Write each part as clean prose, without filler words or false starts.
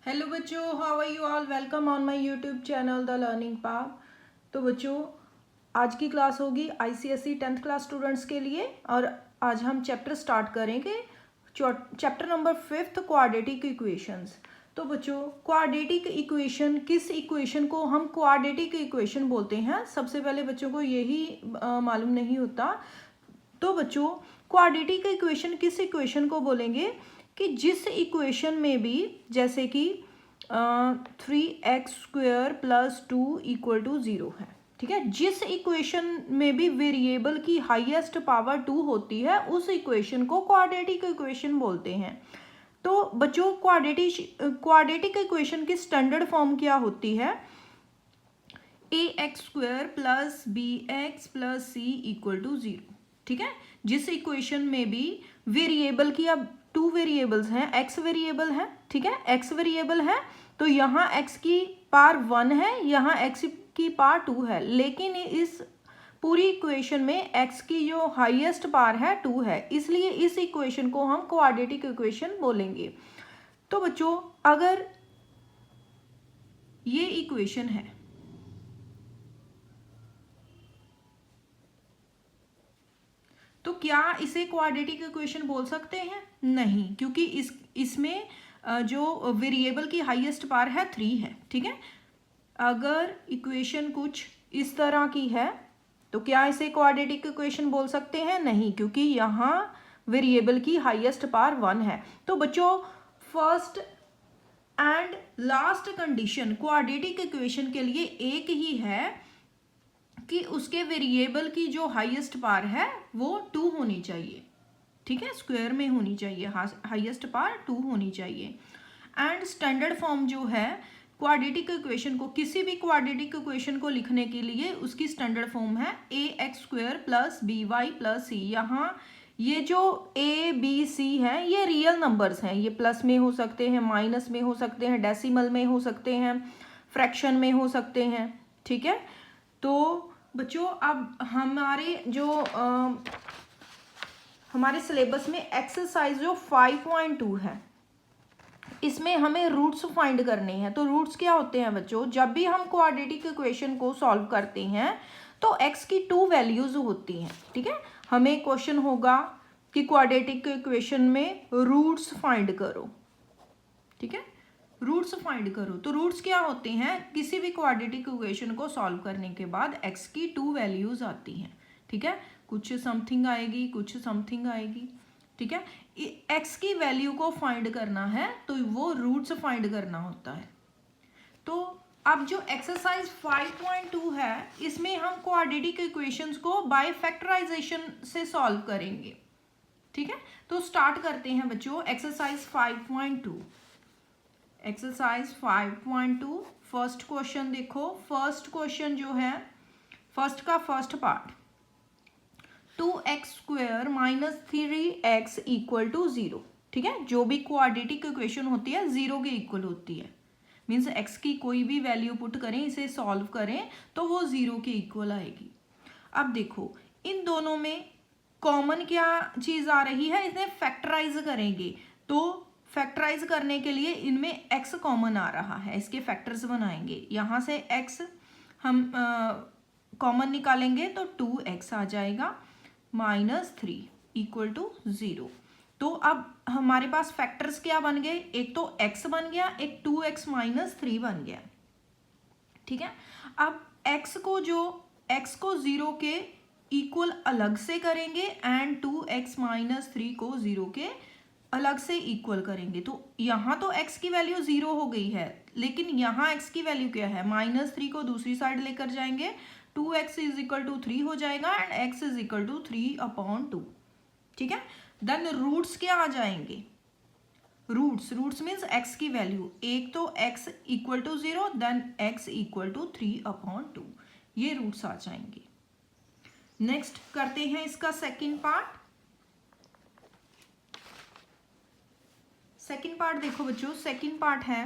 Hello बच्चों, how are you all. Welcome on my YouTube channel the learning path. तो बच्चों, आज की क्लास होगी आईसीएसई 10th क्लास स्टूडेंट्स के लिए और आज हम चैप्टर स्टार्ट करेंगे। Chapter number 5th, quadratic equations. तो बच्चों, क्वाड्रेटिक इक्वेशन, किस इक्वेशन को हम क्वाड्रेटिक इक्वेशन बोलते हैं, सबसे पहले बच्चों को यही मालूम नहीं होता। तो बच्चों, क्वाड्रेटिक इक्वेशन किस इक्वेशन को बोलेंगे कि जिस इक्वेशन में भी, जैसे कि 3x² + 2 = 0 है, ठीक है। जिस इक्वेशन में भी वेरिएबल की हाईएस्ट पावर 2 होती है उस इक्वेशन को क्वाड्रेटिक इक्वेशन बोलते हैं। तो बच्चों, क्वाड्रेटिक इक्वेशन की स्टैंडर्ड फॉर्म क्या होती है? ax² + bx + c = 0, ठीक है। जिस इक्वेशन में भी वेरिएबल की, अब 2 वेरिएबल्स हैं, x वेरिएबल है, ठीक है, x वेरिएबल है, तो यहाँ x की पावर 1 है, यहाँ x की पावर 2 है, लेकिन इस पूरी इक्वेशन में x की जो हाईएस्ट पावर है 2 है, इसलिए इस इक्वेशन को हम क्वाड्रेटिक इक्वेशन बोलेंगे। तो बच्चों, अगर ये इक्वेशन है, तो क्या इसे क्वाड्रेटिक इक्वेशन बोल सकते हैं? नहीं, क्योंकि इसमें जो वेरिएबल की हाईएस्ट पावर है 3 है, ठीक है। अगर इक्वेशन कुछ इस तरह की है तो क्या इसे क्वाड्रेटिक इक्वेशन बोल सकते हैं? नहीं, क्योंकि यहाँ वेरिएबल की हाईएस्ट पावर 1 है। तो बच्चों, first and last condition quadratic equation के लिए एक ही है कि उसके वेरिएबल की जो हाईएस्ट पावर है वो 2 होनी चाहिए, ठीक है, स्क्वायर में होनी चाहिए, हाईएस्ट पावर 2 होनी चाहिए। एंड स्टैंडर्ड फॉर्म जो है क्वाड्रेटिक इक्वेशन को, किसी भी क्वाड्रेटिक इक्वेशन को लिखने के लिए उसकी स्टैंडर्ड फॉर्म है ax² + by + c। यहाँ ये जो a b c है ये रियल नंबर्स हैं, ये प्लस में हो सकते हैं, माइनस में हो सकते हैं, डेसिमल में हो सकते हैं, फ्रैक्शन में हो सकते हैं, ठीक है। तो बच्चों, अब हमारे सिलेबस में एक्सरसाइज जो 5.2 है, इसमें हमें रूट्स फाइंड करने हैं। तो रूट्स क्या होते हैं बच्चों? जब भी हम क्वाड्रेटिक इक्वेशन को सॉल्व करते हैं तो x की 2 वैल्यूज होती हैं, ठीक है। हमें क्वेश्चन होगा कि क्वाड्रेटिक इक्वेशन में रूट्स फाइंड करो, ठीक है, रूट्स फाइंड करो। तो रूट्स क्या होते हैं? किसी भी क्वाड्रेटिक इक्वेशन को सॉल्व करने के बाद x की 2 वैल्यूज आती हैं, ठीक है, कुछ समथिंग आएगी, कुछ समथिंग आएगी, ठीक है। x की वैल्यू को फाइंड करना है तो वो रूट्स फाइंड करना होता है। तो अब जो एक्सरसाइज 5.2 है, इसमें हम क्वाड्रेटिक इक्वेशंस को बाय फैक्टराइजेशन से सॉल्व करेंगे, ठीक है। तो स्टार्ट करते हैं बच्चों एक्सरसाइज 5.2। एक्सरसाइज 5.2 फर्स्ट क्वेश्चन देखो। फर्स्ट क्वेश्चन जो है, फर्स्ट का फर्स्ट पार्ट, 2x² - 3x = 0, ठीक है। जो भी क्वाड्रेटिक इक्वेशन होती है 0 के इक्वल होती है, मीन्स x की कोई भी वैल्यू पुट करें, इसे सॉल्व करें तो वो 0 के इक्वल आएगी। अब देखो, इन दोनों में कॉमन क्या चीज आ रही है? इसे फैक्टराइज करेंगे, तो फैक्टराइज करने के लिए इनमें x कॉमन आ रहा है, इसके फैक्टर्स बनाएंगे। यहाँ से x हम कॉमन निकालेंगे तो 2x आ जाएगा, -3 = 0। तो अब हमारे पास फैक्टर्स क्या बन गए? एक तो x बन गया, एक 2x - 3 बन गया, ठीक है। अब x को 0 के इक्वल अलग से करेंगे एंड 2x - 3 को 0 के अलग से इक्वल करेंगे। तो यहाँ तो x की वैल्यू 0 हो गई है, लेकिन यहाँ x की वैल्यू क्या है? -3 को दूसरी साइड लेकर जाएंगे, 2x = 3 हो जाएगा एंड x = 3/2, ठीक है। देन रूट्स क्या आ जाएंगे? रूट्स मीन्स x की वैल्यू, एक तो x = 0, देन x = 3/2, ये रूट्स आ जाएंगे। नेक्स्ट करते हैं इसका सेकंड पार्ट। सेकंड पार्ट देखो बच्चों, सेकंड पार्ट है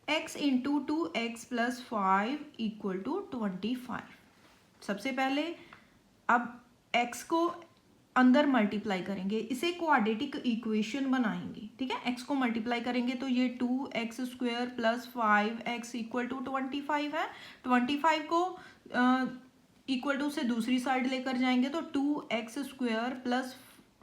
x × 2x + 5 = 25। सबसे पहले अब x को अंदर मल्टीप्लाई करेंगे, इसे क्वाड्रेटिक इक्वेशन बनाएंगे, ठीक है। x को मल्टीप्लाई करेंगे तो ये 2x² plus 5x equal to 25 है। 25 को इक्वल टू से दूसरी साइड लेकर जाएंगे तो 2x² plus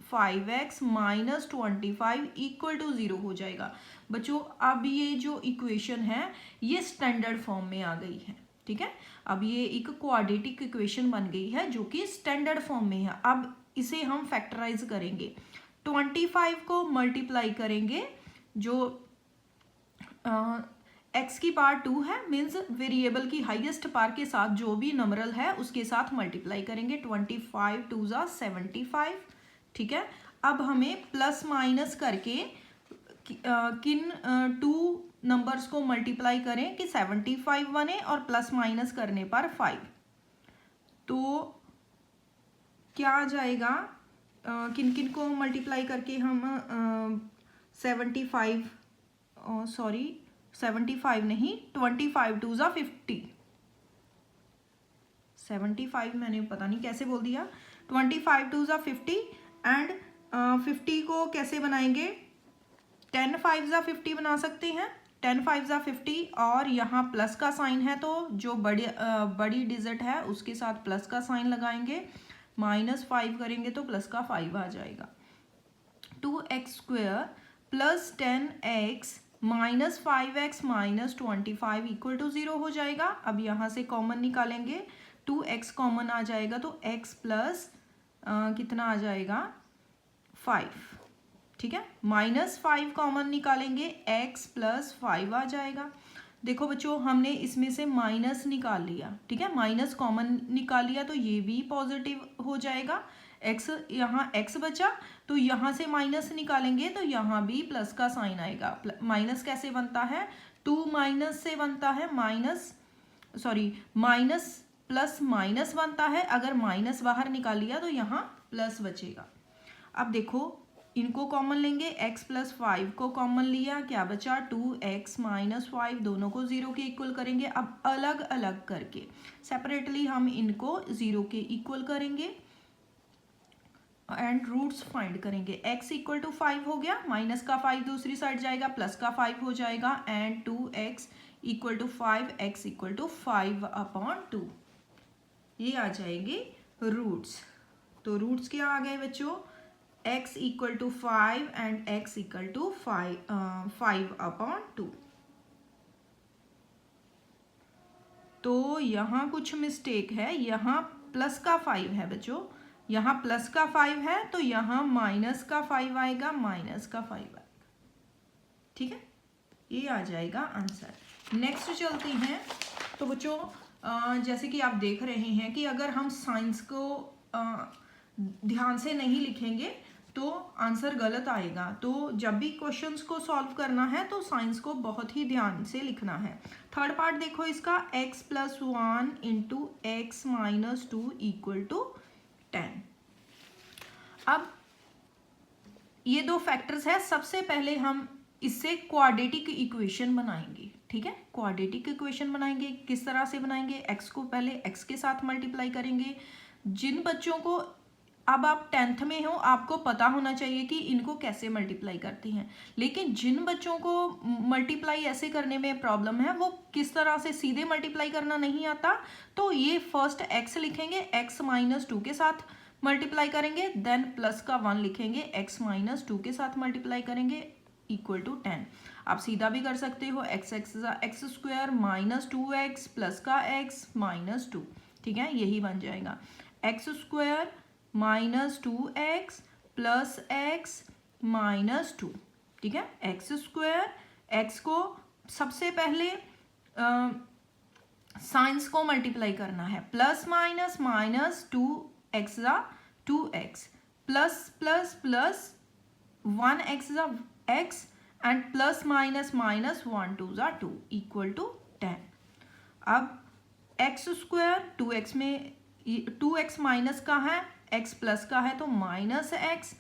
5x minus 25 equal to 0 हो जाएगा। बच्चों अब ये जो इक्वेशन है ये स्टैंडर्ड फॉर्म में आ गई है, ठीक है। अब ये एक क्वाड्रेटिक इक्वेशन बन गई है जो कि स्टैंडर्ड फॉर्म में है। अब इसे हम फैक्टराइज करेंगे, 25 को मल्टीप्लाई करेंगे, जो x की पावर 2 है, मीन्स वेरिएबल की हाईएस्ट पावर के साथ जो भी नंबरल है उसके साथ मल्टीप्लाई करेंगे। 25 2 ज़ा 75, ठीक है। अब हमें प्लस माइनस करके किन टू नंबर्स को मल्टीप्लाई करें कि 75 बने और प्लस माइनस करने पर 5, तो क्या आ जाएगा, किन किन को मल्टीप्लाई करके हम 75 नहीं 25 2 ज़ा 50, 75 मैंने पता नहीं कैसे बोल दिया, 25 2 ज़ा 50 एंड 50 को कैसे बनाएंगे, 10 5 ज़ा 50 बना सकते हैं, 10 5 ज़ा 50 और यहाँ प्लस का साइन है तो जो बड़ी डिजिट है उसके साथ प्लस का साइन लगाएंगे, -5 करेंगे तो प्लस का 5 आ जाएगा। 2x² plus 10x minus 5x minus 25 equal to 0 हो जाएगा। अब यहाँ से कॉमन निकालेंगे, 2x कॉमन आ जाएगा तो x प्लस कितना आ जाएगा 5, ठीक है। -5 कॉमन निकालेंगे, x प्लस 5 आ जाएगा। देखो बच्चों हमने इसमें से माइनस निकाल लिया, ठीक है, माइनस कॉमन निकाल लिया तो ये भी पॉजिटिव हो जाएगा। x यहाँ x बचा तो यहाँ से माइनस निकालेंगे तो यहाँ भी प्लस का साइन आएगा। माइनस कैसे बनता है, 2 माइनस से बनता है, माइनस प्लस माइनस बनता है, अगर माइनस बाहर निकाल लिया तो यहाँ प्लस बचेगा। अब देखो इनको कॉमन लेंगे, x प्लस 5 को कॉमन लिया, क्या बचा 2x माइनस 5, दोनों को 0 के इक्वल करेंगे। अब अलग अलग करके सेपरेटली हम इनको 0 के इक्वल करेंगे एंड रूट्स फाइंड करेंगे। x इक्वल टू 5 हो गया, माइनस का 5 दूसरी साइड जाएगा, प्लस का 5 हो जाएगा and 2x equal to 5, x equal to 5/2, ये आ जाएंगे रूट्स। तो रूट्स क्या आ गए बच्चों, x equal to 5 and x equal to 5/2। तो यहाँ कुछ मिस्टेक है, यहाँ प्लस का 5 है बच्चों, यहाँ प्लस का 5 है तो यहाँ माइनस का 5 आएगा, माइनस का 5 आएगा, ठीक है, ये आ जाएगा आंसर। नेक्स्ट चलते हैं। तो बच्चों जैसे कि आप देख रहे हैं कि अगर हम साइंस को ध्यान से नहीं लिखेंगे तो आंसर गलत आएगा। तो जब भी क्वेश्चंस को सॉल्व करना है तो साइंस को बहुत ही ध्यान से लिखना है। थर्ड पार्ट देखो इसका, x plus 1 into x minus 2 equal to 10। अब ये दो फैक्टर्स है, सबसे पहले हम इससे क्वाड्रेटिक इक्वेशन बनाएंगे, ठीक है। क्वाड्रेटिक इक्वेशन बनाएंगे, किस तरह से बनाएंगे, x को पहले x के साथ मल्टीप्लाई करेंगे। जिन बच्चों को अब आप 10th में हो आपको पता होना चाहिए कि इनको कैसे मल्टीप्लाई करते हैं, लेकिन जिन बच्चों को मल्टीप्लाई ऐसे करने में प्रॉब्लम है, वो किस तरह से सीधे मल्टीप्लाई करना नहीं आता, तो ये फर्स्ट x लिखेंगे, x माइनस 2 के साथ मल्टीप्लाई करेंगे, देन प्लस का 1 लिखेंगे, x माइनस 2 के साथ मल्टीप्लाई करेंगे इक्वल टू 10। आप सीधा भी कर सकते हो, x² माइनस 2x प्लस का x माइनस 2, ठीक है, यही बन जाएगा x² minus 2x plus x minus 2, ठीक है। x², x को सबसे पहले साइंस को मल्टीप्लाई करना है, plus minus minus 2x 2x plus plus plus 1x x and plus minus minus 1 2 2 equal to 10। अब x² 2x में 2x माइनस का है, x प्लस का है तो माइनस x,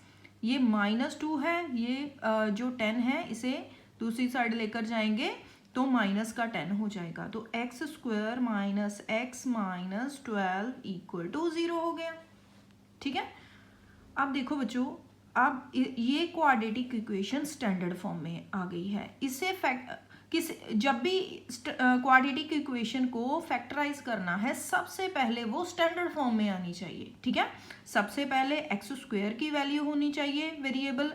ये माइनस 2 है, ये जो 10 है इसे दूसरी साइड लेकर जाएंगे तो माइनस का 10 हो जाएगा। तो x² minus x minus 12 equal to 0 हो गया, ठीक है। अब देखो बच्चों, अब ये क्वाड्रेटिक इक्वेशन स्टैंडर्ड फॉर्म में आ गई है। इससे जब भी क्वाड्रेटिक इक्वेशन को फैक्टराइज करना है, सबसे पहले वो स्टैंडर्ड फॉर्म में आनी चाहिए। ठीक है, सबसे पहले एक्स स्क्वायर की वैल्यू होनी चाहिए, वेरिएबल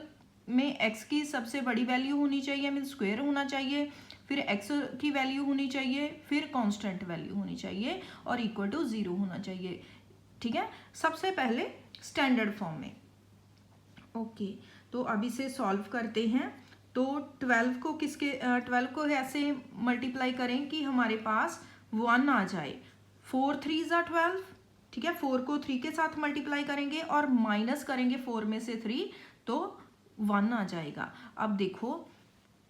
में एक्स की सबसे बड़ी वैल्यू होनी चाहिए, मीन स्क्वायर होना चाहिए, फिर एक्स की वैल्यू होनी चाहिए, फिर कांस्टेंट वैल्यू होनी चाहिए और इक्वल टू 0 होना चाहिए। ठीक है, सबसे पहले स्टैंडर्ड फॉर्म में। ओके, तो अब इसे सॉल्व करते हैं। तो 12 को ऐसे मल्टीप्लाई करें कि हमारे पास 1 आ जाए। 4 3 ज़ा 12। ठीक है, 4 को 3 के साथ मल्टीप्लाई करेंगे और माइनस करेंगे 4 में से 3, तो 1 आ जाएगा। अब देखो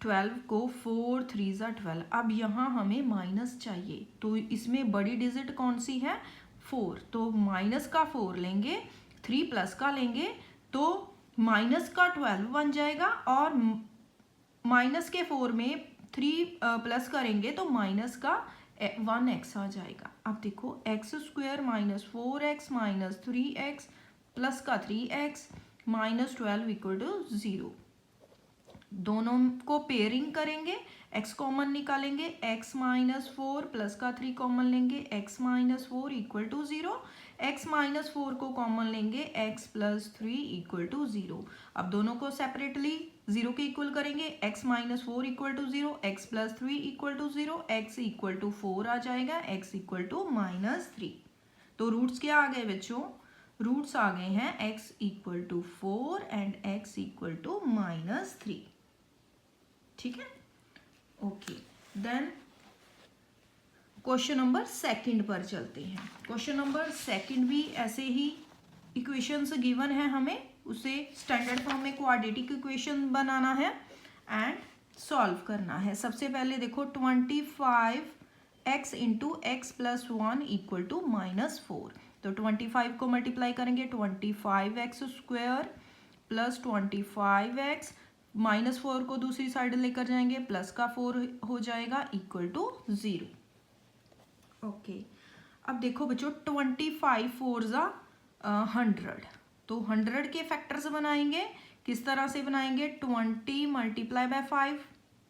12 को 4 3 ज़ा 12। अब यहाँ हमें माइनस चाहिए, तो इसमें बड़ी डिजिट कौन सी है? 4। तो माइनस का 4 लेंगे, 3 प्लस का लेंगे, तो माइनस का 12 बन जाएगा, और माइनस के 4 में 3 प्लस करेंगे तो माइनस का 1x आ जाएगा। अब देखो x square minus 4x minus 3x plus का 3x माइनस 12 इक्वल टू 0। दोनों को पेयरिंग करेंगे, x कॉमन निकालेंगे, x माइनस 4 प्लस का 3 कॉमन लेंगे, x minus 4 equal to 0। x minus 4 को कॉमन लेंगे, x प्लस 3 इक्वल टू 0। अब दोनों को सेपरेटली 0 के इक्वल करेंगे, x minus 4 equal to 0, x plus 3 equal to 0, x equal to 4 आ जाएगा, x इक्वल टू माइनस 3। तो रूट्स क्या आ गए बच्चों? रूट्स आ गए हैं x equal to 4 and x equal to minus 3। ठीक है, okay. Then question number second पर चलते हैं। क्वेश्चन नंबर सेकंड भी ऐसे ही इक्वेशंस गिवन है, हमें उसे स्टैंडर्ड फॉर्म में क्वाड्रेटिक इक्वेशन बनाना है एंड सॉल्व करना है। सबसे पहले देखो 25x into x plus 1 equal to minus 4। तो 25 को मल्टीप्लाई करेंगे, 25x square plus 25x minus 4 को दूसरी साइड लेकर जाएंगे, प्लस का 4 हो जाएगा इक्वल टू 0। ओके, अब देखो बच्चों 25 4 ज़ा 100। तो 100 के फैक्टर्स बनाएंगे, किस तरह से बनाएंगे? 20 मल्टीप्लाई बाय 5।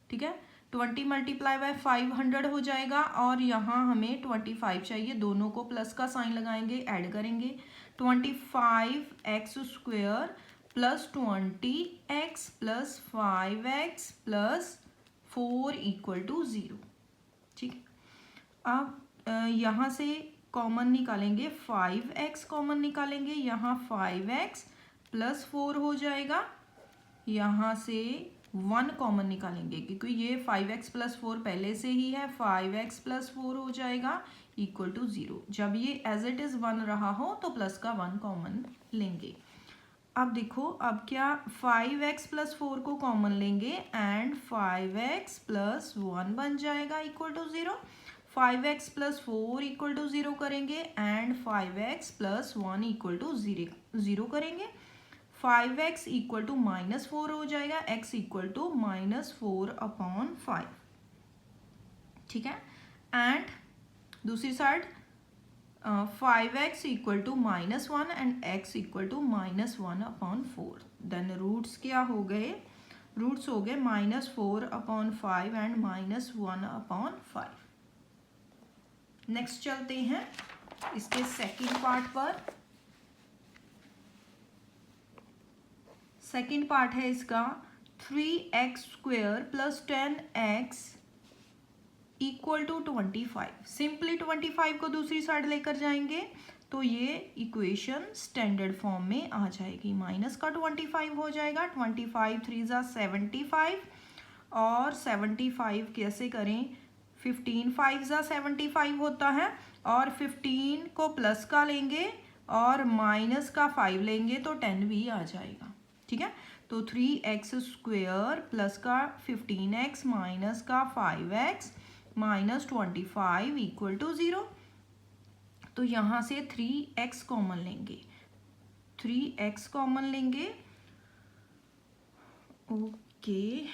ठीक है, 20 मल्टीप्लाई बाय 5 100 हो जाएगा, और यहाँ हमें 25 चाहिए, दोनों को प्लस का साइन लगाएंगे, ऐड करेंगे। 25x square plus 20x plus 5x plus 4 equal to 0। ठीक है, अब यहाँ से कॉमन निकालेंगे, 5x कॉमन निकालेंगे, यहाँ 5x प्लस 4 हो जाएगा, यहाँ से 1 कॉमन निकालेंगे क्योंकि ये 5x प्लस 4 पहले से ही है, 5x प्लस 4 हो जाएगा इक्वल टू 0। जब ये एज इट इज़ 1 रहा हो तो प्लस का 1 कॉमन लेंगे। अब देखो, अब क्या 5x प्लस 4 को कॉमन लेंगे एंड 5x प्लस 1 बन जाएगा equal to 0। 5x plus 4 equal to 0 करेंगे and 5x plus 1 equal to 0 करेंगे। 5x इक्वल टू माइनस 4 हो जाएगा, x equal to minus 4 upon 5। ठीक है, एंड दूसरी side 5x equal to minus 1 and x equal to minus 1 upon 4। Then roots क्या हो गए? रूट्स हो गए minus 4 upon 5 and minus 1 upon 5। Next चलते हैं इसके सेकंड पार्ट पर। सेकंड पार्ट है इसका 3x square plus 10x equal to 25। Simply 25 को दूसरी साइड लेकर जाएंगे तो ये इक्वेशन स्टैंडर्ड फॉर्म में आ जाएगी। माइनस का 25 हो जाएगा, 25 3 ज़ा 75, और 75 कैसे करें? 15 5 ज़ा 75 होता है, और 15 को प्लस का लेंगे और माइनस का 5 लेंगे तो 10 भी आ जाएगा। ठीक है, तो 3x स्क्वायर प्लस का 15x माइनस का 5x माइनस 25 इक्वल टू 0। तो यहाँ से 3x कॉमन लेंगे, 3x कॉमन लेंगे। ओके,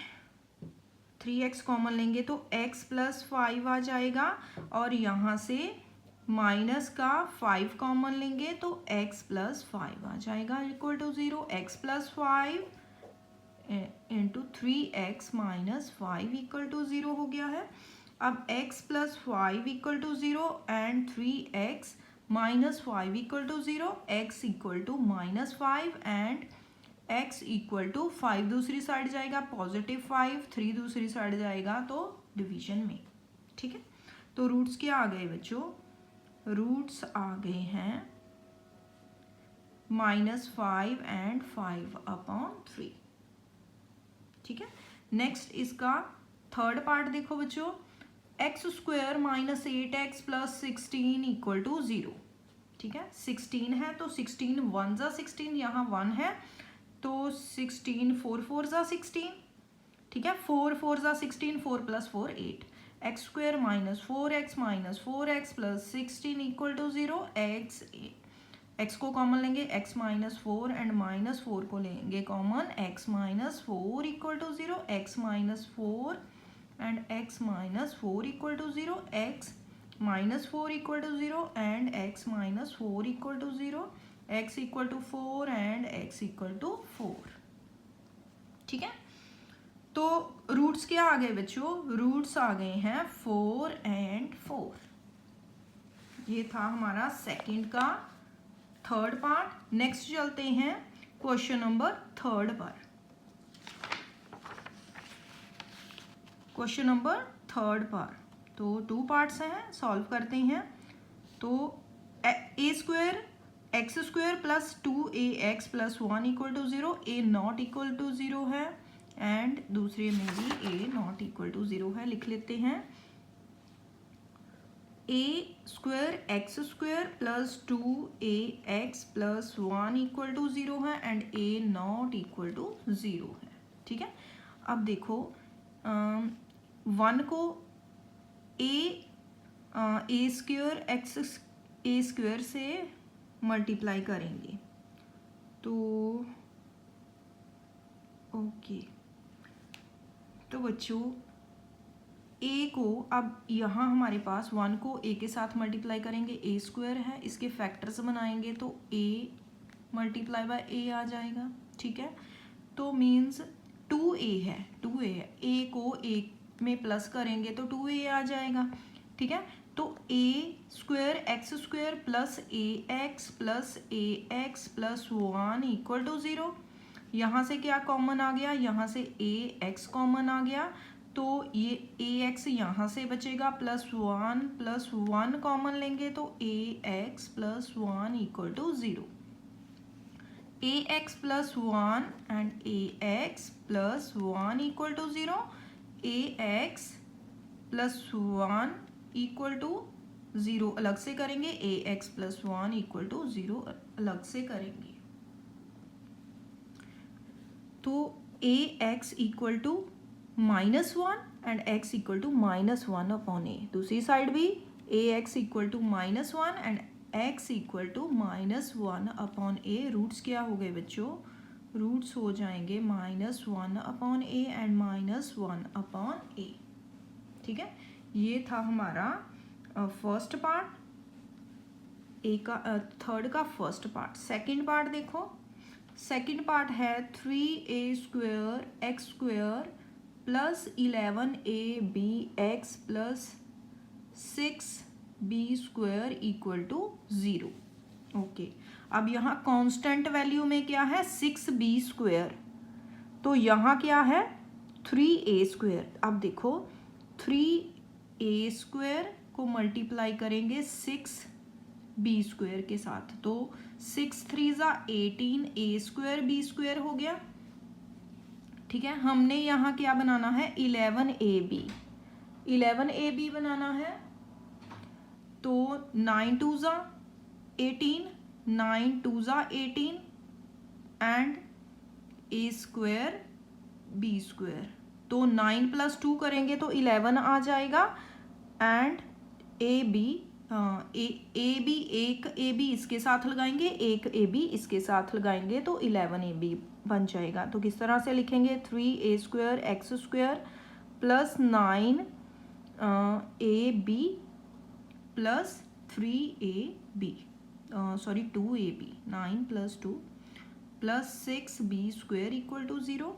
3x कॉमन लेंगे तो x प्लस 5 आ जाएगा, और यहाँ से माइनस का 5 कॉमन लेंगे तो x प्लस 5 आ जाएगा equal to 0। x plus 5 into 3x minus 5 equal to 0 हो गया है। अब x plus 5 equal to 0 and 3x minus 5 equal to 0, x equal to minus 5 and x equal to 5 दूसरी साइड जाएगा पॉजिटिव 5, 3 दूसरी साइड जाएगा तो डिवीजन में। ठीक है, तो रूट्स क्या आ गए बच्चों? रूट्स आ गए हैं -5 एंड 5/3। ठीक है, नेक्स्ट इसका थर्ड पार्ट देखो बच्चों, x² minus 8x plus 16 equal to 0। ठीक है, 16 है तो 16 1 जा 16, यहाँ 1 है तो 16 4 4 जा 16। ठीक है, 4 4 जा 16, 4 plus 4 8। x² minus 4x plus 16 equal to 0। x को कॉमन लेंगे, x माइनस 4 एंड माइनस 4 को लेंगे common, x minus 4 equal to 0। x minus 4 and x minus 4 equal to 0, x minus 4 equal to 0 and x minus 4 equal to 0, x equal to 4 and x equal to 4। ठीक है, तो roots क्या आ गए बच्चों? Roots आ गए हैं 4 एंड 4। ये था हमारा सेकंड का थर्ड पार्ट। नेक्स्ट चलते हैं क्वेश्चन नंबर थर्ड पर। क्वेश्चन नंबर थर्ड पर तो 2 पार्ट्स हैं, सॉल्व करते हैं। तो a² x² plus 2ax plus 1 equal to 0, a not equal to 0 है एंड दूसरे में भी a नॉट इक्वल टू 0 है। लिख लेते हैं a² x² plus 2ax plus 1 equal to 0 है and a not equal to 0 है। ठीक है, अब देखो 1 को a² से मल्टीप्लाई करेंगे तो ओके, तो बच्चों a को अब यहाँ हमारे पास 1 को a के साथ मल्टीप्लाई करेंगे, a² है, इसके फैक्टर्स बनाएंगे तो a मल्टीप्लाई बाय a आ जाएगा। ठीक है, तो मीन्स 2a है, 2a है, a को a में प्लस करेंगे तो 2a आ जाएगा। ठीक है, तो a² x² plus ax plus 1 equal to 0। यहाँ से क्या कॉमन आ गया? यहाँ से ax कॉमन आ गया तो ये ax यहाँ से बचेगा प्लस 1 कॉमन लेंगे तो ax plus 1 equal to 0। ax plus 1 and ax plus 1 equal to 0, ax plus 1 equal to 0 अलग से करेंगे, ax प्लस 1 इक्वल टू 0 अलग से करेंगे तो ax equal to -1 and x equal to -1 upon a। दूसरी साइड भी ax equal to -1 and x equal to -1 upon a। Roots क्या हो गए बच्चों? रूट्स हो जाएंगे -1 upon a and -1 upon a। ठीक है, ये था हमारा फर्स्ट पार्ट, ए का थर्ड का फर्स्ट पार्ट। सेकंड पार्ट देखो, सेकंड पार्ट है 3a² x² plus 11abx plus 6b² equal to 0। Okay, अब यहाँ कांस्टेंट वैल्यू में क्या है? 6b², तो यहाँ क्या है? 3a²। अब देखो 3a² को मल्टीप्लाई करेंगे 6b² के साथ तो 6 3 ज़ा 18, a² b² हो गया। ठीक है, हमने यहाँ क्या बनाना है? 11ab बनाना है तो 9 2 ज़ा 18, 9 2 ज़ा 18 एंड a² b², तो 9 प्लस 2 करेंगे तो 11 आ जाएगा एंड ए बी एक ए बी इसके साथ लगाएंगे, एक ए बी इसके साथ लगाएंगे तो 11ab बन जाएगा। तो किस तरह से लिखेंगे? 3a² x² plus 9ab plus 3ab sorry 2ab 9 + 2 + 6b² = 0।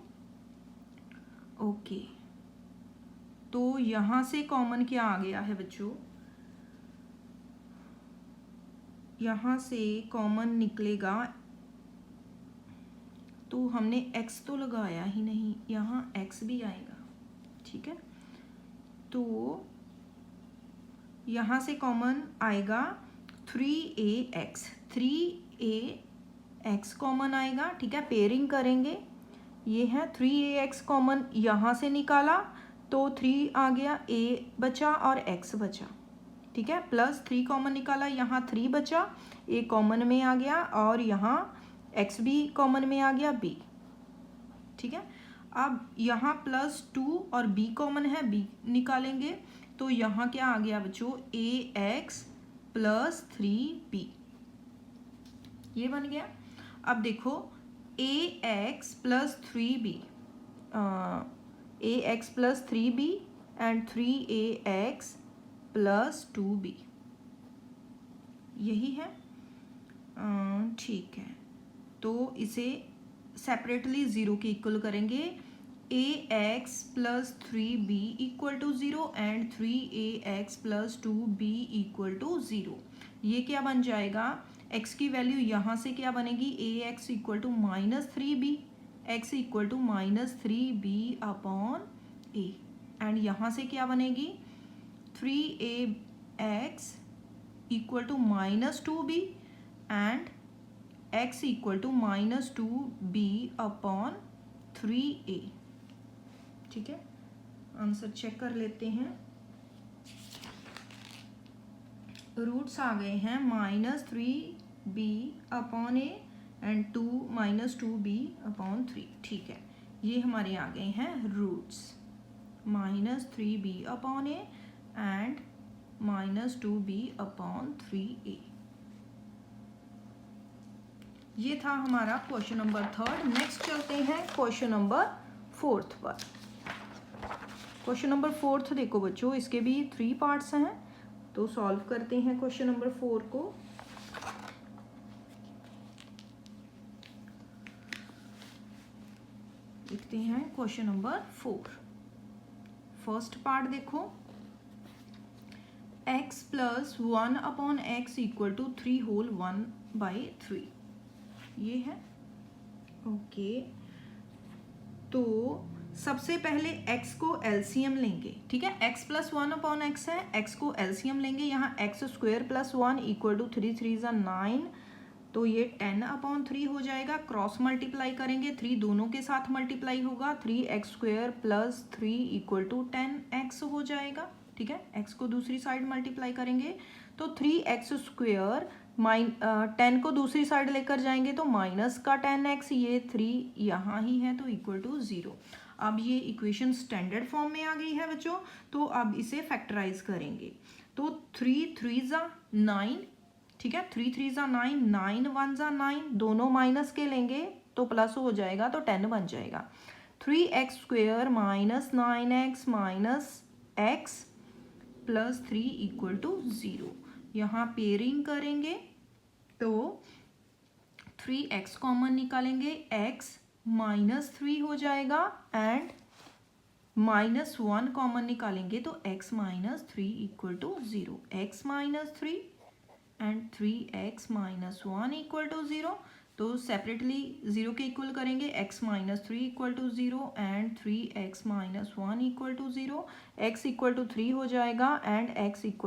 Okay, तो यहाँ से कॉमन क्या आ गया है बच्चों, यहाँ से कॉमन निकलेगा, तो हमने x तो लगाया ही नहीं, यहाँ x भी आएगा, ठीक है। तो यहाँ से कॉमन आएगा 3ax, 3ax कॉमन आएगा, ठीक है। पेयरिंग करेंगे, ये है 3ax कॉमन, यहाँ से निकाला तो 3 आ गया, a बचा और x बचा, ठीक है। +3 कॉमन निकाला, यहाँ 3 बचा, a कॉमन में आ गया और यहाँ x भी कॉमन में आ गया, b, ठीक है। अब यहाँ +2 और b कॉमन है, b निकालेंगे तो यहाँ क्या आ गया बच्चों, ax + 3b, ये बन गया। अब देखो ax + 3b, ax + 3b and 3ax + 2b, यही है, ठीक है। तो इसे सेपरेटली 0 के इक्वल करेंगे, ax + 3b = 0 and 3ax + 2b = 0। ये क्या बन जाएगा, x की वैल्यू यहाँ से क्या बनेगी, ax = -3b, x = -3b/a, and यहाँ से क्या बनेगी, 3ax = -2b and x = -2b/3a, ठीक है। आंसर चेक कर लेते हैं, रूट्स आ गए हैं -3b/a एंड -2b/3, ठीक है। ये हमारे आ गए हैं रूट्स, -3b/a एंड -2b/3a। ये था हमारा क्वेश्चन नंबर 3। नेक्स्ट चलते हैं क्वेश्चन नंबर 4 पर। क्वेश्चन नंबर 4 देखो बच्चों, इसके भी 3 पार्ट्स हैं, तो सॉल्व करते हैं क्वेश्चन नंबर 4 को। देखते हैं क्वेश्चन नंबर 4। फर्स्ट पार्ट देखो, x + 1/x = 3 होल 1/3, ये है, ओके। तो सबसे पहले x को एलसीएम लेंगे, ठीक है। x + 1/x है, x को एलसीएम लेंगे, यहाँ x² + 1 = 3 3 = 9, तो ये 10/3 हो जाएगा। क्रॉस मल्टीप्लाई करेंगे, 3 दोनों के साथ मल्टीप्लाई होगा, 3x² + 3 = 10x हो जाएगा, ठीक है। x को दूसरी साइड मल्टीप्लाई करेंगे तो 3x² 10 को दूसरी साइड लेकर जाएंगे तो -10x, ये 3 यहाँ ही है तो =0। अब ये इक्वेशन स्टैंडर्ड फॉर्म में आ गई है बच्चों, तो अब इसे फैक्टराइज करेंगे, तो 3 3 = 9, ठीक है। 3 3 = 9, 9 1 = 9, दोनों माइनस के लेंगे तो प्लस हो जाएगा, तो 10 बन जाएगा। 3x² - 9x - x + 3 = 0। यहाँ पेयरिंग करेंगे तो 3x कॉमन निकालेंगे, x -3 हो जाएगा एंड -1 कॉमन निकालेंगे तो x - 3 = 0, x - 3 एंड 3x - 1 = 0। तो सेपरेटली 0 के इक्वल करेंगे, x - 3 = 0 एंड 3x - 1 = 0, x = 3 हो जाएगा एंड x =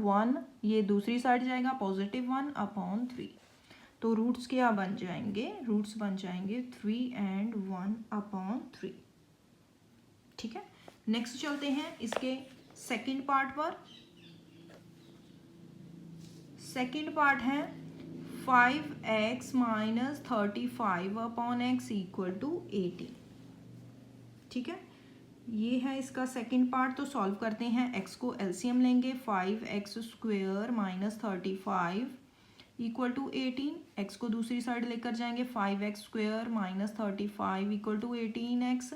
1, ये दूसरी साइड जाएगा, +1/3। तो रूट्स क्या बन जाएंगे, रूट्स बन जाएंगे 3 एंड 1/3, ठीक है। नेक्स्ट चलते हैं इसके सेकंड पार्ट पर। सेकंड पार्ट है 5x - 35/x = 80, ठीक है। ये है इसका सेकंड पार्ट, तो सॉल्व करते हैं। x को एलसीएम लेंगे, 5x² - 35 = 18, x को दूसरी साइड लेकर जाएंगे, 5x² - 35 = 18x,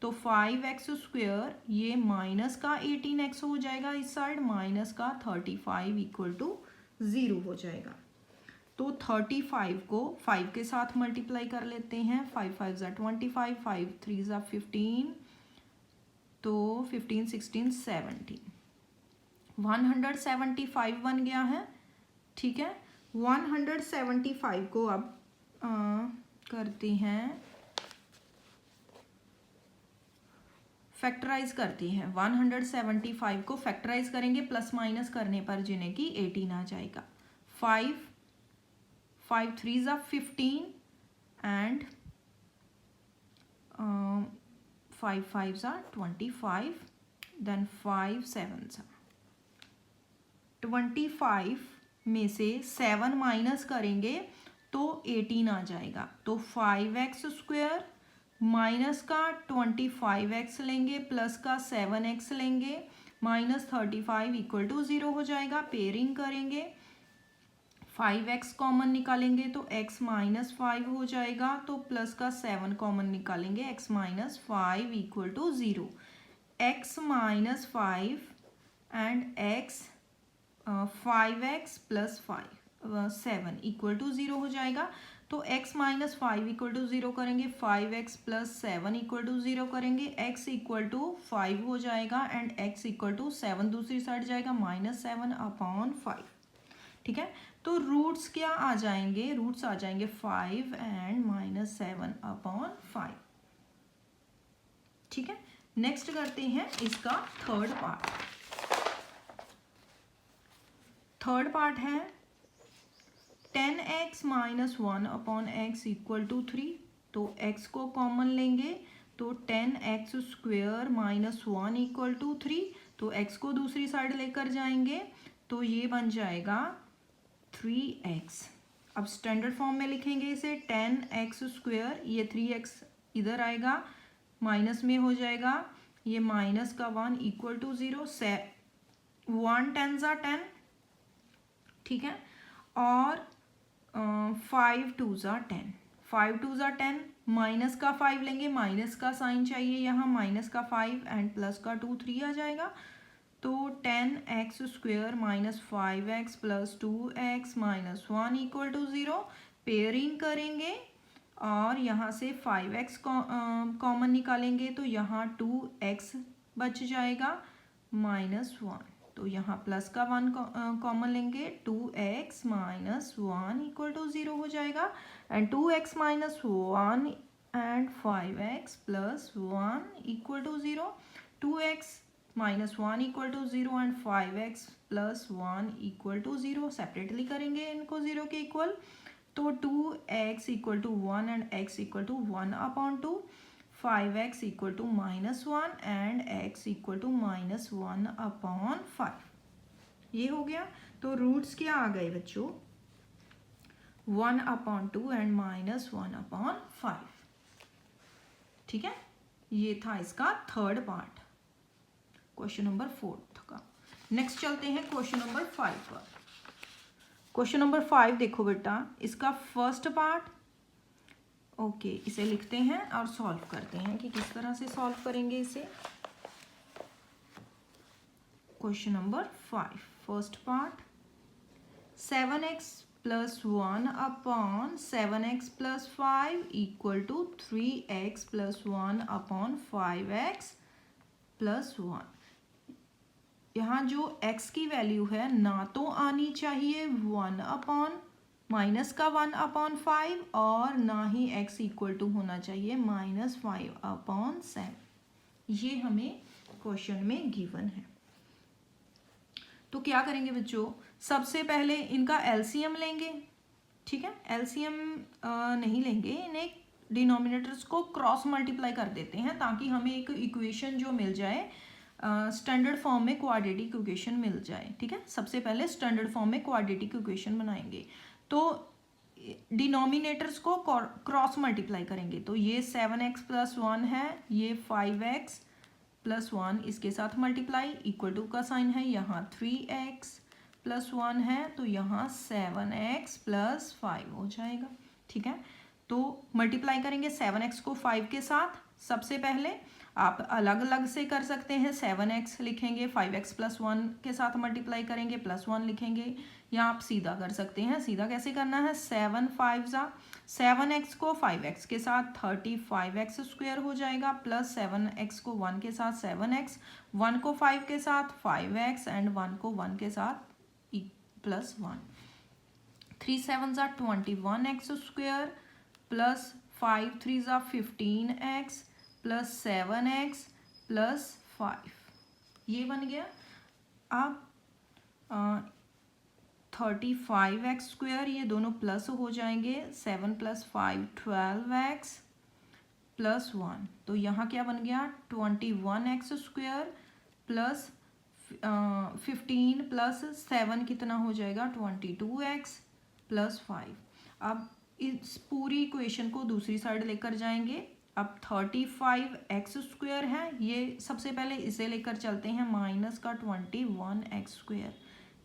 तो 5x², ये माइनस का 18x हो जाएगा इस साइड, -का 35 = ज़ीरो हो जाएगा। तो 35 को 5 के साथ मल्टीप्लाई कर लेते हैं। 5 5 ज़ा 25, 5 3 ज़ा 15, तो 15 16 17, 175 बन गया है। ठीक है, 175 को अब करते हैं, फैक्टराइज करते हैं। 175 को फैक्टराइज करेंगे प्लस माइनस करने पर जिन्हें कि 18 आ जाएगा। 5 5 3 ज़ा 15 एंड 5 5 ज़ा 25, देन 5 7 ज़ा 25 में से 7 माइनस करेंगे तो 18 आ जाएगा। तो 5x² माइनस का 25x लेंगे प्लस का 7x लेंगे, माइनस 35 इक्वल टू 0 हो जाएगा। पेयरिंग करेंगे, 5x कॉमन निकालेंगे तो x माइनस 5 हो जाएगा। तो प्लस का 7 कॉमन निकालेंगे, x minus 5 equal to 0। x minus 5 and x 5x plus 7 equal to 0 हो जाएगा। तो x माइनस 5 इक्वल टू 0 करेंगे, 5x प्लस 7 इक्वल टू 0 करेंगे, x इक्वल टू 5 हो जाएगा एंड x इक्वल टू 7 दूसरी साइड जाएगा, -7/5। ठीक है, तो रूट्स क्या आ जाएंगे, रूट्स आ जाएंगे 5 एंड -7/5। ठीक है, नेक्स्ट करते हैं इसका थर्ड पार्ट। थर्ड पार्ट है 10x minus 1/x equal to 3। तो x को कॉमन लेंगे तो 10x² माइनस 1 इक्वल टू 3। तो x को दूसरी साइड लेकर जाएंगे तो ये बन जाएगा 3x। अब स्टैंडर्ड फॉर्म में लिखेंगे इसे, 10x², ये 3x इधर आएगा, माइनस में हो जाएगा, ये माइनस का 1 इक्वल टू 0। 1 10 ज़ा 10, ठीक है, और 5 2 ज़ा 10, 5 2 ज़ा 10, माइनस का 5 लेंगे, माइनस का साइन चाहिए यहाँ, माइनस का 5 एंड प्लस का 2 3 आ जाएगा। तो 10x² minus 5x plus 2x minus 1 equal to 0। Pairing करेंगे और यहाँ से 5x कॉमन निकालेंगे तो यहाँ 2x बच जाएगा -1। तो यहाँ प्लस का 1 कॉमन लेंगे, 2x माइनस 1 इक्वल टू 0 हो जाएगा and 2x minus 1 and 5x plus 1 equal to 0। 2x minus 1 equal to 0 and 5x plus 1 equal to 0। Separately करेंगे इनको 0 के इक्वल, तो 2x equal to 1 and x equal to 1/2, 5x equal to -1 and x equal to -1/5। ये हो गया। तो roots क्या आ गए बच्चों, 1/2 एंड -1/5। ठीक है, ये था इसका थर्ड पार्ट, क्वेश्चन नंबर 4 का। नेक्स्ट चलते हैं क्वेश्चन नंबर 5 पर। क्वेश्चन नंबर 5 देखो बेटा, इसका फर्स्ट पार्ट, ओके, इसे लिखते हैं और सॉल्व करते हैं कि किस तरह से सॉल्व करेंगे इसे। Question number 5 first part, 7x plus 1/7x plus 5 equal to 3x plus 1/5x plus 1। यहाँ जो x की वैल्यू है ना तो आनी चाहिए 1/5 और ना ही x इक्वल टू होना चाहिए -5/7। ये हमें क्वेश्चन में गिवन है। तो क्या करेंगे बच्चों, सबसे पहले इनका एलसीएम लेंगे। ठीक है, एलसीएम नहीं लेंगे, इन्हें डिनोमिनेटर्स को क्रॉस मल्टीप्लाई कर देते हैं ताकि हमें एक इक्वेशन जो मिल जाए, स्टैंडर्ड फॉर्म में क्वाड्रेटिक इक्वेशन मिल जाए। ठीक है, सबसे पहले स्टैंडर्ड फॉर्म में क्वाड्रेटिक इक्वेशन बनाएंगे तो डिनोमिनेटर्स को क्रॉस मल्टीप्लाई करेंगे। तो ये 7x प्लस 1 है, ये 5x प्लस 1 इसके साथ मल्टीप्लाई, इक्वल टू का साइन है, यहाँ 3x प्लस 1 है तो यहाँ 7x प्लस 5 हो जाएगा। ठीक है, तो मल्टीप्लाई करेंगे 7x को 5 के साथ सबसे पहले, आप अलग अलग से कर सकते हैं, 7x लिखेंगे, 5x प्लस 1 के साथ मल्टीप्लाई करेंगे, प्लस 1 लिखेंगे, या आप सीधा कर सकते हैं। सीधा कैसे करना है, 7 5 जा 7x को 5x के साथ 35x स्क्वायर हो जाएगा, प्लस 7x को 1 के साथ 7x, 1 को 5 के साथ 5x एंड 1 को 1 के साथ प्लस 1। 3 7 जा 21x स्क्वायर प्लस 5 3 जा 15x प्लस 7x प्लस 5, ये बन गया। अब 35x स्क्वायर, ये दोनों प्लस हो जाएंगे, 7 प्लस 5 12x प्लस 1, तो यहाँ क्या बन गया 21x स्क्वायर प्लस 15 प्लस 7 कितना हो जाएगा 22x प्लस 5। अब इस पूरी इक्वेशन को दूसरी साइड लेकर जाएंगे। अब 35x स्क्वायर है, ये सबसे पहले इसे लेकर चलते हैं माइनस का 21x स्क्वायर,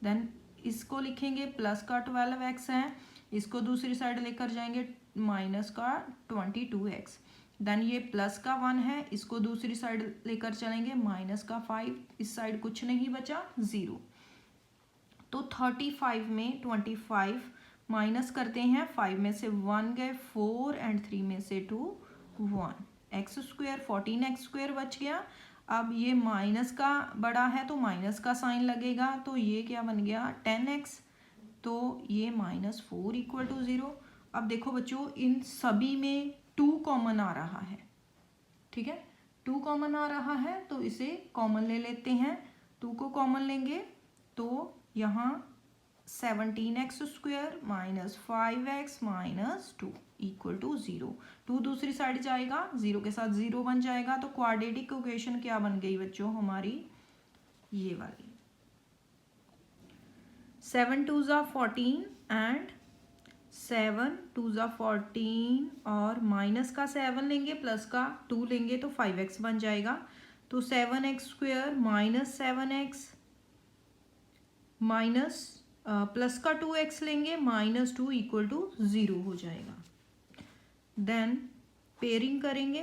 देन इसको लिखेंगे प्लस का 12x है, इसको दूसरी साइड लेकर जाएंगे माइनस का 22x, देन ये प्लस का 1 है, इसको दूसरी साइड लेकर चलेंगे माइनस का 5, इस साइड कुछ नहीं बचा 0। तो 35 में 25 माइनस करते हैं, 5 में से 1 गए 4 एंड 3 में से 2 1, एक्स स्क्वायर 14x स्क्वायर बच गया। अब ये माइनस का बड़ा है तो माइनस का साइन लगेगा, तो ये क्या बन गया 10x, तो ये -4 इक्वल टू 0। अब देखो बच्चों, इन सभी में 2 कॉमन आ रहा है, ठीक है, 2 कॉमन आ रहा है तो इसे कॉमन ले लेते हैं। 2 को कॉमन लेंगे तो यहाँ 17x square minus 5x minus 2 equal to 0। 2 दूसरी साइड जाएगा, 0 के साथ 0 बन जाएगा, तो क्वाड्रेटिक इक्वेशन क्या बन गई बच्चों हमारी, ये वाली 7 2 जा 14 एंड 7 2 जा 14 और माइनस का 7 लेंगे प्लस का 2 लेंगे तो 5x बन जाएगा। तो 7x square minus 7x minus plus का 2x लेंगे माइनस 2 इक्वल टू 0 हो जाएगा। देन पेयरिंग करेंगे,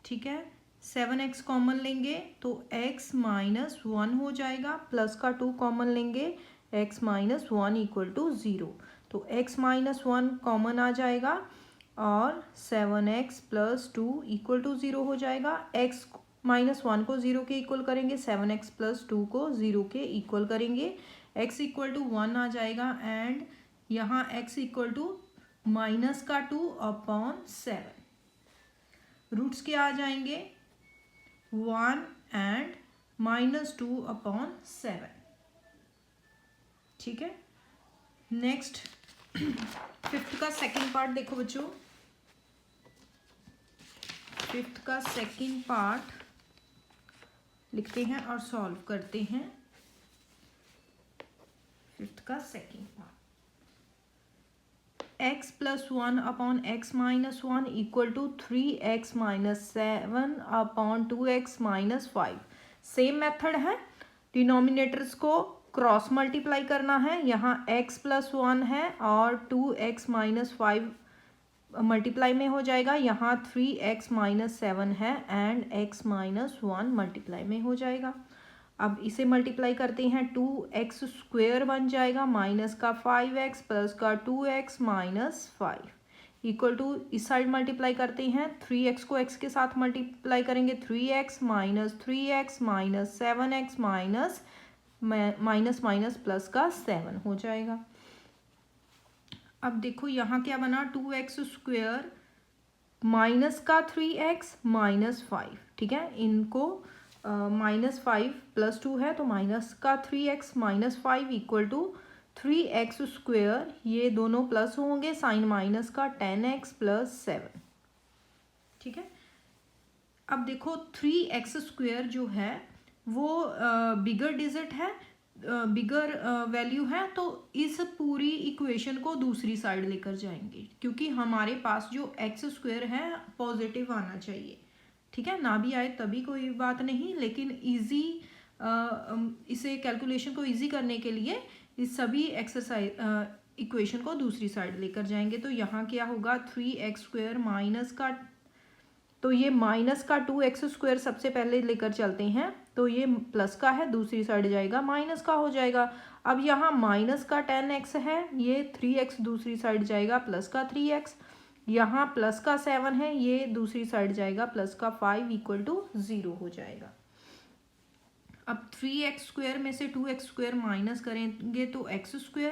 ठीक है, 7x कॉमन लेंगे तो x माइनस 1 हो जाएगा, प्लस का 2 कॉमन लेंगे x माइनस 1 इक्वल टू 0, तो x माइनस 1 कॉमन आ जाएगा और 7x प्लस 2 इक्वल टू 0 हो जाएगा। x माइनस 1 को 0 के इक्वल करेंगे, 7x प्लस 2 को 0 के इक्वल करेंगे, x इक्वल टू 1 आ जाएगा एंड यहाँ x इक्वल टू माइनस का 2 अपॉन 7, रूट्स क्या आ जाएंगे 1 एंड माइनस 2 अपॉन 7, ठीक है। नेक्स्ट 5th का सेकंड पार्ट देखो बच्चों, 5th का सेकंड पार्ट लिखते हैं और सॉल्व करते हैं। 5th का second part, x plus 1 upon x minus 1 equal to 3x minus 7 upon 2x minus 5। Same method है, डिनोमिनेटर्स को क्रॉस मल्टीप्लाई करना है। यहाँ x प्लस 1 है और 2x माइनस 5 मल्टीप्लाई में हो जाएगा, यहाँ 3x माइनस 7 है एंड x माइनस 1 मल्टीप्लाई में हो जाएगा। अब इसे मल्टीप्लाई करते हैं, 2x स्क्वायर बन जाएगा माइनस का 5x प्लस का 2x माइनस 5 इक्वल टू, इस साइड मल्टीप्लाई करते हैं, 3x को x के साथ मल्टीप्लाई करेंगे 3x minus 3x minus 7x minus minus minus plus का 7 हो जाएगा। अब देखो यहाँ क्या बना 2x स्क्वायर माइनस का 3x माइनस 5, ठीक है, इनको माइनस 5 प्लस 2 है तो माइनस का 3x minus 5 equal to 3x square, ये दोनों प्लस होंगे, साइन माइनस का 10x प्लस 7, ठीक है। अब देखो 3x स्क्वायर जो है वो बिगर डिजिट है, बिगर वैल्यू है, तो इस पूरी इक्वेशन को दूसरी साइड लेकर जाएंगे, क्योंकि हमारे पास जो x स्क्वायर है पॉजिटिव आना चाहिए, ठीक है, ना भी आए तभी कोई बात नहीं, लेकिन इजी इसे कैलकुलेशन को इजी करने के लिए इस सभी एक्सरसाइज इक्वेशन को दूसरी साइड लेकर जाएंगे। तो यहाँ क्या होगा 3x स्क्वायर माइनस का तो ये माइनस का 2x² सबसे पहले लेकर चलते हैं, तो ये प्लस का है, दूसरी साइड जाएगा माइनस का हो जाएगा। अब यहाँ माइनस का 10x है, ये 3x दूसरी साइड जाएगा प्लस का 3x। यहाँ प्लस का 7 है, ये दूसरी साइड जाएगा प्लस का 5 = 0 हो जाएगा। अब 3x² में से 2x² माइनस करेंगे तो x²,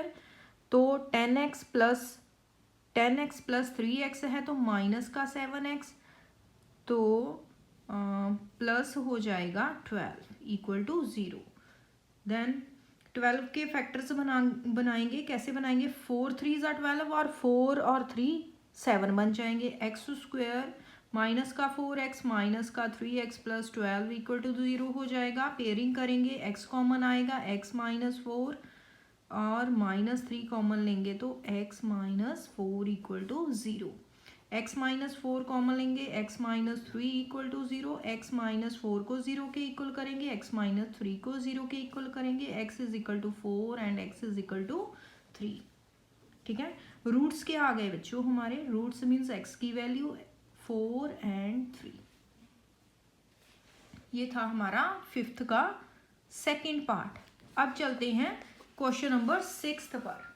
तो 10x प्लस 3x है तो माइनस का 7x, तो प्लस हो जाएगा 12 = 0। देन 12 के फैक्टर्स बनाएंगे, कैसे बनाएंगे, 4 3 = 12 और 4 और 3 7 बन जाएंगे। x² माइनस का 4x माइनस का 3x प्लस 12 = 0 हो जाएगा। पेयरिंग करेंगे, x कॉमन आएगा, x - 4 और -3 कॉमन लेंगे तो x - 4 = 0। x - 4 कॉमन लेंगे, x - 3 = 0। x - 4 को 0 के इक्वल करेंगे, x - 3 को 0 के इक्वल करेंगे, x = 4 एंड x = 3। ठीक है, रूट्स क्या आ गए बच्चों हमारे, रूट्स मीन्स x की वैल्यू 4 एंड 3। ये था हमारा 5th का सेकेंड पार्ट। अब चलते हैं क्वेश्चन नंबर 6 पर।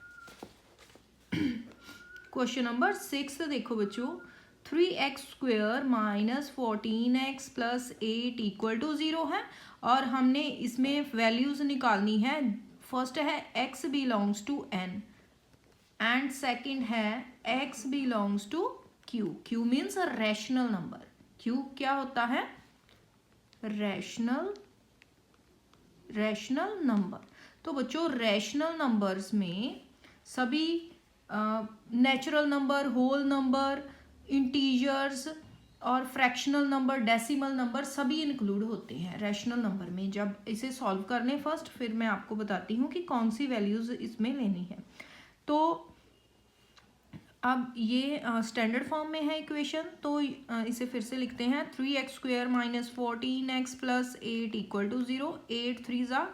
क्वेश्चन नंबर 6 देखो बच्चों, 3x² - 14x + 8 = 0 है और हमने इसमें वैल्यूज निकालनी है। फर्स्ट है x belongs to n and second है x belongs to q। q means rational number. q क्या होता है, रैशनल नंबर। तो बच्चों रैशनल नंबर्स में सभी natural number, whole number, integers और फ्रैक्शनल नंबर, डेसिमल नंबर सभी इंक्लूड होते हैं रैशनल नंबर में। जब इसे सॉल्व करने फर्स्ट, फिर मैं आपको बताती हूँ कि कौन सी वैल्यूज इसमें लेनी है। तो अब ये स्टैंडर्ड फॉर्म में है इक्वेशन, तो इसे फिर से लिखते हैं। 3x² - 14x + 8 = 0। 8 3 =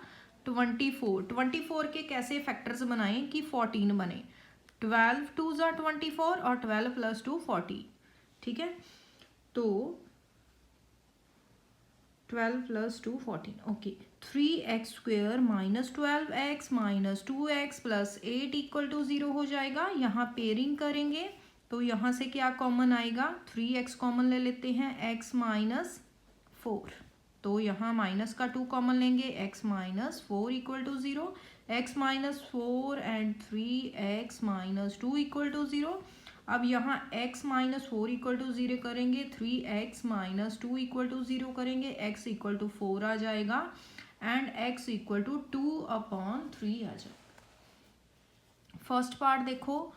24। 24 के कैसे फैक्टर्स बनाएं कि 14 बने। 12 2 = 24 और 12 + 2 40। ठीक है, तो 12 + 2 14। ओके, 3x² - 12x - 2x + 8 = 0 हो जाएगा। यहाँ पेयरिंग करेंगे तो यहाँ से क्या कॉमन आएगा, 3x कॉमन ले लेते हैं, x - 4, तो यहाँ माइनस का 2 कॉमन लेंगे, x - 4 = 0। x - 4 and 3x - 2 = 0। अब यहाँ x - 4 = 0 करेंगे, 3x - 2 = 0 करेंगे, x = 4 आ जाएगा एंड x = 2/3 आ जाएगा। फर्स्ट पार्ट देखो,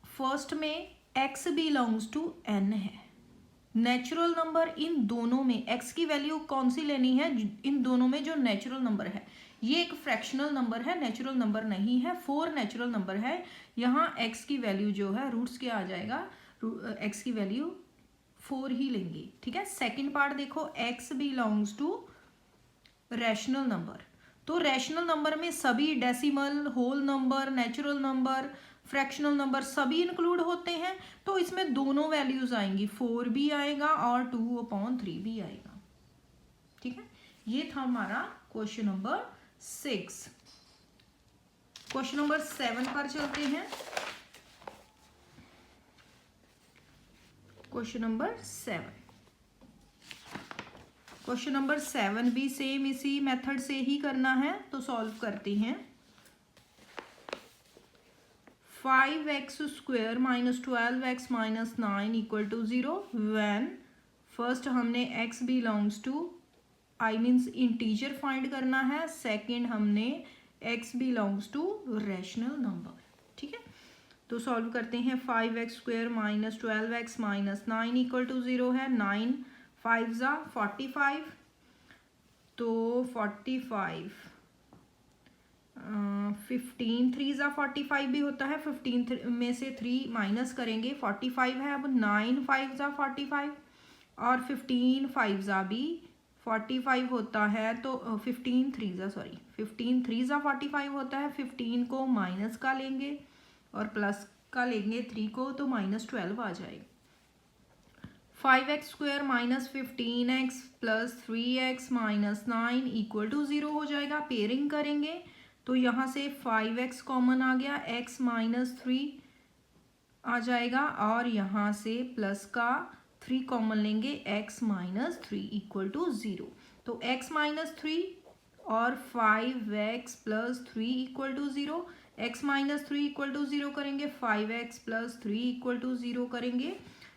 फर्स्ट में x बिलोंग्स टू n है। नेचुरल नंबर इन दोनों में x की वैल्यू कौन सी लेनी है, इन दोनों में जो नेचुरल नंबर है। ये एक फ्रैक्शनल नंबर है, नेचुरल नंबर नहीं है। 4 नेचुरल नंबर है। यहाँ x की वैल्यू जो है, रूट्स क्या आ जाएगा, x की वैल्यू 4 ही लेंगे। ठीक है, सेकंड पार्ट देखो, x belongs to rational number. तो रैशनल नंबर में सभी decimal, whole number, natural number, fractional number सभी इंक्लूड होते हैं। तो इसमें दोनों वैल्यूज आएंगी, 4 भी आएगा और 2/3 भी आएगा। ठीक है, ये था हमारा क्वेश्चन नंबर 6। क्वेश्चन नंबर 7 पर चलते हैं। क्वेश्चन नंबर 7 भी सेम इसी मेथड से ही करना है, तो सॉल्व करते हैं। 5x² - 12x - 9 = 0 व्हेन फर्स्ट हमने x belongs two means integer find करना है, सेकंड हमने x belongs to rational number. ठीक है, तो सॉल्व करते हैं। 5x² - 12x - 9 = 0 है। 9 5 = 45, तो 45 15 3 = 45 भी होता है। 15 में से 3 माइनस करेंगे, 45 है। अब 9 5 = 45 और 15 5 भी 45 होता है, तो 15 3 = 45 होता है। 15 को माइनस का लेंगे और प्लस का लेंगे 3 को, तो -12 आ जाएगा। 5x² minus 15x plus 3x minus 9 equal to 0 हो जाएगा। पेयरिंग करेंगे तो यहाँ से 5x कॉमन आ गया, x माइनस 3 आ जाएगा और यहाँ से प्लस का 3 कॉमन लेंगे, x माइनस 3 इक्वल टू 0। तो x माइनस 3 और 5x plus 3 equal to 0, x minus 3 equal to 0 करेंगे, 5x प्लस 3 इक्वल टू 0 करेंगे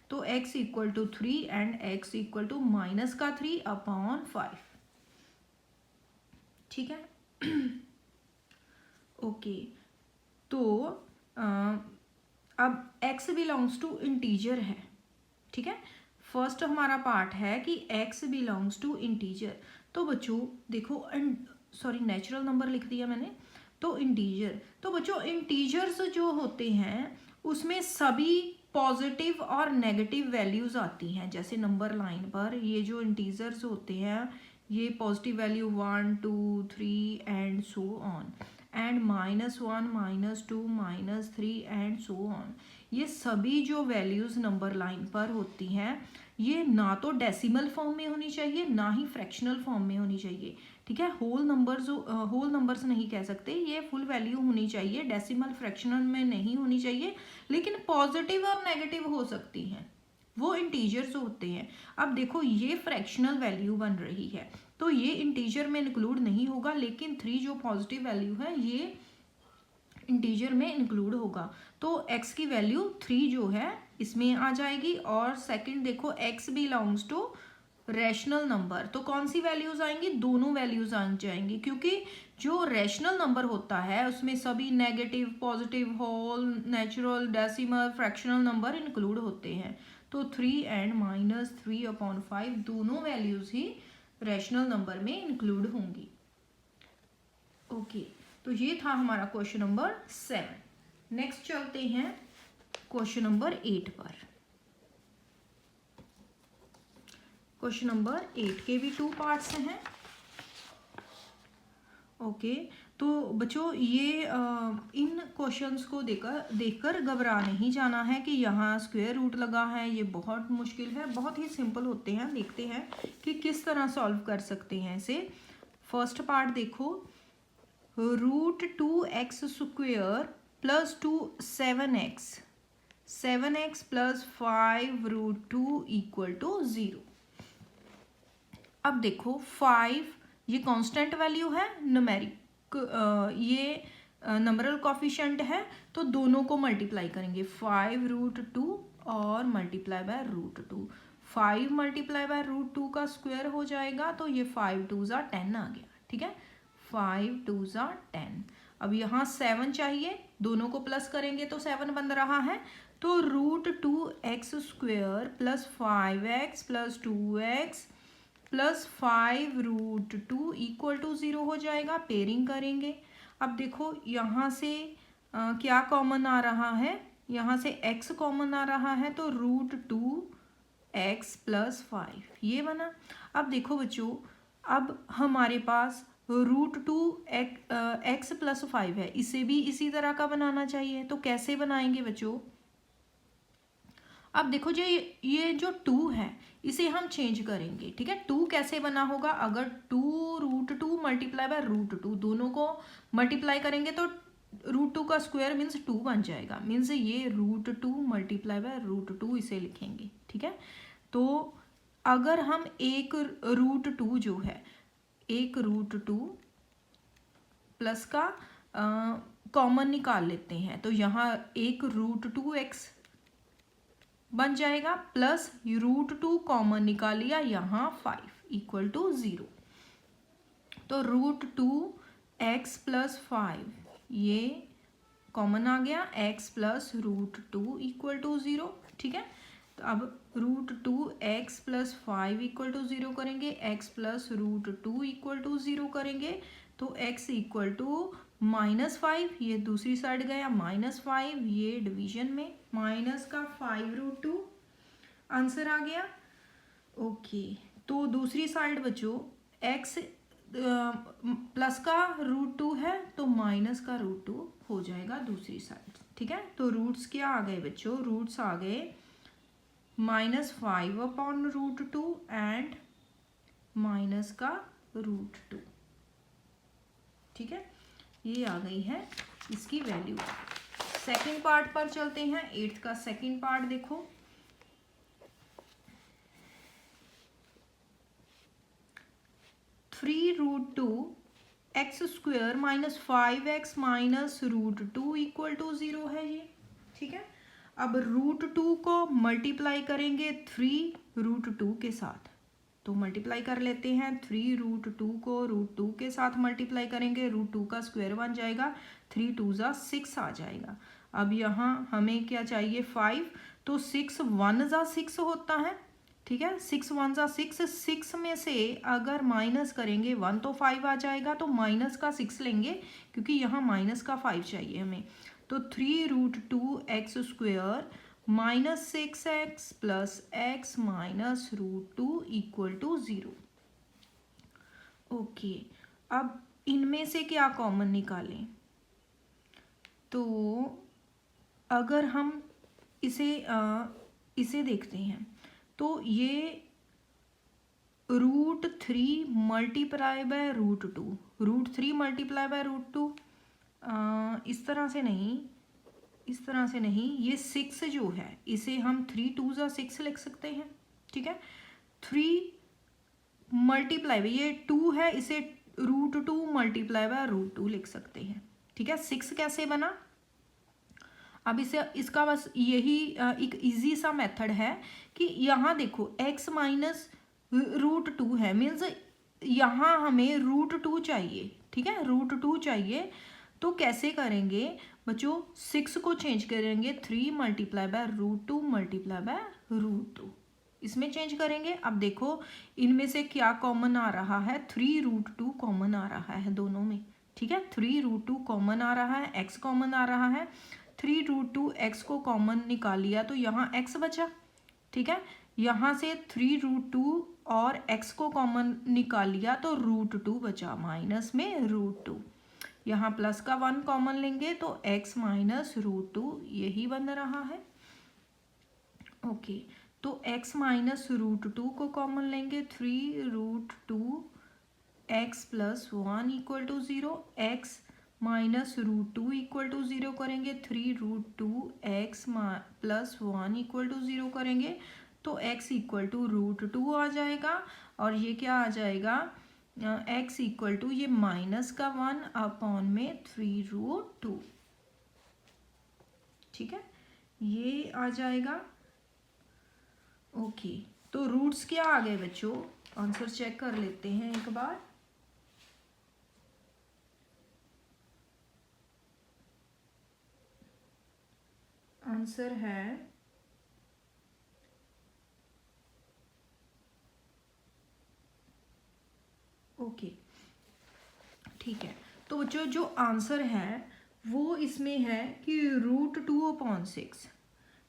तो x equal to 3 and x equal to minus का 3 अपॉन 5। ठीक है। ओके तो अब x बिलोंग्स टू इंटीजर है। ठीक है, फर्स्ट हमारा पार्ट है कि x बिलोंग्स टू इंटीजर। तो बच्चों देखो, सॉरी नेचुरल नंबर लिख दिया मैंने, तो इंटीजर। तो बच्चों इंटीजर्स जो होते हैं उसमें सभी पॉजिटिव और नेगेटिव वैल्यूज आती हैं। जैसे नंबर लाइन पर ये जो इंटीजर्स होते हैं ये positive value 1 2 3 and so on, and -1 -2 -3 and so on. ये सभी जो वैल्यूज नंबर लाइन पर होती हैं ये ना तो डेसिमल फॉर्म में होनी चाहिए ना ही फ्रैक्शनल फॉर्म में होनी चाहिए। ठीक है, होल नंबर्स नहीं कह सकते, ये फुल वैल्यू होनी चाहिए, डेसिमल फ्रैक्शनल में नहीं होनी चाहिए, लेकिन पॉजिटिव और नेगेटिव हो सकती हैं, वो इंटीजर्स होते हैं। अब देखो ये फ्रैक्शनल वैल्यू बन रही है तो ये इंटीजर में इंक्लूड नहीं होगा, लेकिन 3 जो पॉजिटिव वैल्यू है ये इंटीजर में इंक्लूड होगा। तो x की वैल्यू 3 जो है इसमें आ जाएगी। और सेकंड देखो x belongs to rational number, तो कौन सी वैल्यूज आएंगी, दोनों वैल्यूज आ जाएंगी, क्योंकि जो रैशनल नंबर होता है उसमें सभी negative positive whole natural decimal fractional number include होते हैं। तो 3 एंड -3 अपॉन 5 दोनों वैल्यूज ही रैशनल नंबर में इंक्लूड होंगी। ओके तो ये था हमारा क्वेश्चन नंबर 7। नेक्स्ट चलते हैं क्वेश्चन नंबर 8 पर। क्वेश्चन नंबर 8 के भी 2 पार्ट्स हैं। ओके तो बच्चों ये इन क्वेश्चंस को देखकर घबरा नहीं जाना है कि यहाँ स्क्वायर रूट लगा है, ये बहुत मुश्किल है, बहुत ही सिंपल होते हैं। देखते हैं कि किस तरह सॉल्व कर सकते हैं इसे। फर्स्ट पार्ट देखो, √2x² plus 7x plus 5√2 equal to 0। अब देखो 5 ये कांस्टेंट वैल्यू है, न्यूमेरिक ये नंबरल कोफिशिएंट है, तो दोनों को मल्टीप्लाई करेंगे 5√2 और मल्टीप्लाई बाय √2। 5 मल्टीप्लाई बाय √2 का स्क्वायर हो जाएगा तो ये 5 2 ज़ा 10 आ गया। ठीक है, 5 2 ज़ा 10। अब यहाँ 7 चाहिए, दोनों को प्लस करेंगे तो 7 बन रहा है, तो √2x² plus 5x plus 2x plus 5√2 equal to 0 हो जाएगा। पेयरिंग करेंगे। अब देखो यहाँ से क्या कॉमन आ रहा है, यहाँ से x कॉमन आ रहा है, तो √2x प्लस 5 ये बना। अब देखो बच्चों, अब हमारे पास √2x प्लस 5 है, इसे भी इसी तरह का बनाना चाहिए। तो कैसे बनाएंगे बच्चों, अब देखो जो ये जो 2 है इसे हम चेंज करेंगे। ठीक है, 2 कैसे बना होगा, अगर 2√2 मल्टीप्लाई बाय √2 दोनों को मल्टीप्लाई करेंगे तो √2 का स्क्वायर मीन्स 2 बन जाएगा, मीन्स ये √2 मल्टीप्लाई बाय √2 इसे लिखेंगे। ठीक है, तो अगर हम एक √2 जो है एक √2 प्लस का कॉमन निकाल लेते हैं, तो यहाँ एक √2x बन जाएगा, प्लस √2 कॉमन निकाल लिया, यहाँ 5 इक्वल टू 0। तो √2x प्लस 5 ये कॉमन आ गया, x प्लस √2 इक्वल टू 0। ठीक है, तो अब √2x प्लस 5 इक्वल टू 0 करेंगे, x प्लस √2 इक्वल टू 0 करेंगे, तो x इक्वल टू -5 ये दूसरी साइड गया, -5 ये डिवीजन में, माइनस का 5√2 आंसर आ गया। ओके तो दूसरी साइड बच्चों x प्लस का √2 है तो माइनस का √2 हो जाएगा दूसरी साइड। ठीक है, तो रूट्स क्या आ गए बच्चों, रूट्स आ गए -5/√2 एंड माइनस का √2। ठीक है, ये आ गई है इसकी वैल्यू। सेकंड पार्ट पर चलते हैं। 8th का सेकंड पार्ट देखो। 3√2 x² minus 5x minus √2 equal to 0 है ये। ठीक है, अब √2 को मल्टीप्लाई करेंगे 3√2 के साथ, तो मल्टीप्लाई कर लेते हैं। 3√2 को √2 के साथ मल्टीप्लाई करेंगे, √2 का स्क्वायर बन जाएगा, 3 2 ज़ा 6 आ जाएगा। अब यहाँ हमें क्या चाहिए 5, तो 6 1 ज़ा 6 होता है। ठीक है, 6 1 ज़ा 6, 6 में से अगर माइनस करेंगे 1 तो 5 आ जाएगा, तो माइनस का 6 लेंगे क्योंकि यहाँ माइनस का 5 चाहिए हमें। तो 3√2 x² minus 6x plus x minus √2 equal to 0। Okay, अब इनमें से क्या कॉमन निकालें? तो अगर हम इसे देखते हैं तो ये √3 मल्टीप्लाई बाय √2, √3 मल्टीप्लाई बाय √2, इस तरह से नहीं, ये 6 जो है इसे हम 3 2 ज़ा 6 लिख सकते हैं। ठीक है, 3 मल्टीप्लाई बाय ये 2 है, इसे √2 मल्टीप्लाई बाय √2 लिख सकते हैं। ठीक है, 6 कैसे बना? अब इसका बस यही एक इजी सा मेथड है कि यहाँ देखो x माइनस √2 है, मीन्स यहाँ हमें √2 चाहिए। ठीक है, √2 चाहिए, तो कैसे करेंगे बच्चों? 6 को चेंज करेंगे 3 मल्टीप्लाई बाय √2 मल्टीप्लाई बाय √2, इसमें चेंज करेंगे। अब देखो इनमें से क्या कॉमन आ रहा है? 3√2 कॉमन आ रहा है दोनों में। ठीक है, 3√2 कॉमन आ रहा है, x कॉमन आ रहा है। 3√2 x को कॉमन निकाल लिया तो यहाँ x बचा। ठीक है, यहाँ से 3√2 और x को कॉमन निकाल लिया तो √2 बचा, माइनस में √2। यहाँ प्लस का 1 कॉमन लेंगे तो x माइनस √2 यही बन रहा है। ओके, तो x माइनस √2 को कॉमन लेंगे, 3√2 x plus 1 equal to 0, x minus √2 equal to 0 करेंगे, 3√2 x प्लस 1 इक्वल टू 0 करेंगे तो x इक्वल टू √2 आ जाएगा। और ये क्या आ जाएगा? x इक्वल टू ये माइनस का 1 अपॉन में 3√2। ठीक है, ये आ जाएगा। ओके, तो रूट्स क्या आ गए बच्चों? आंसर चेक कर लेते हैं एक बार। आंसर है ओके। ठीक है, तो बच्चों जो आंसर है वो इसमें है कि √2/6।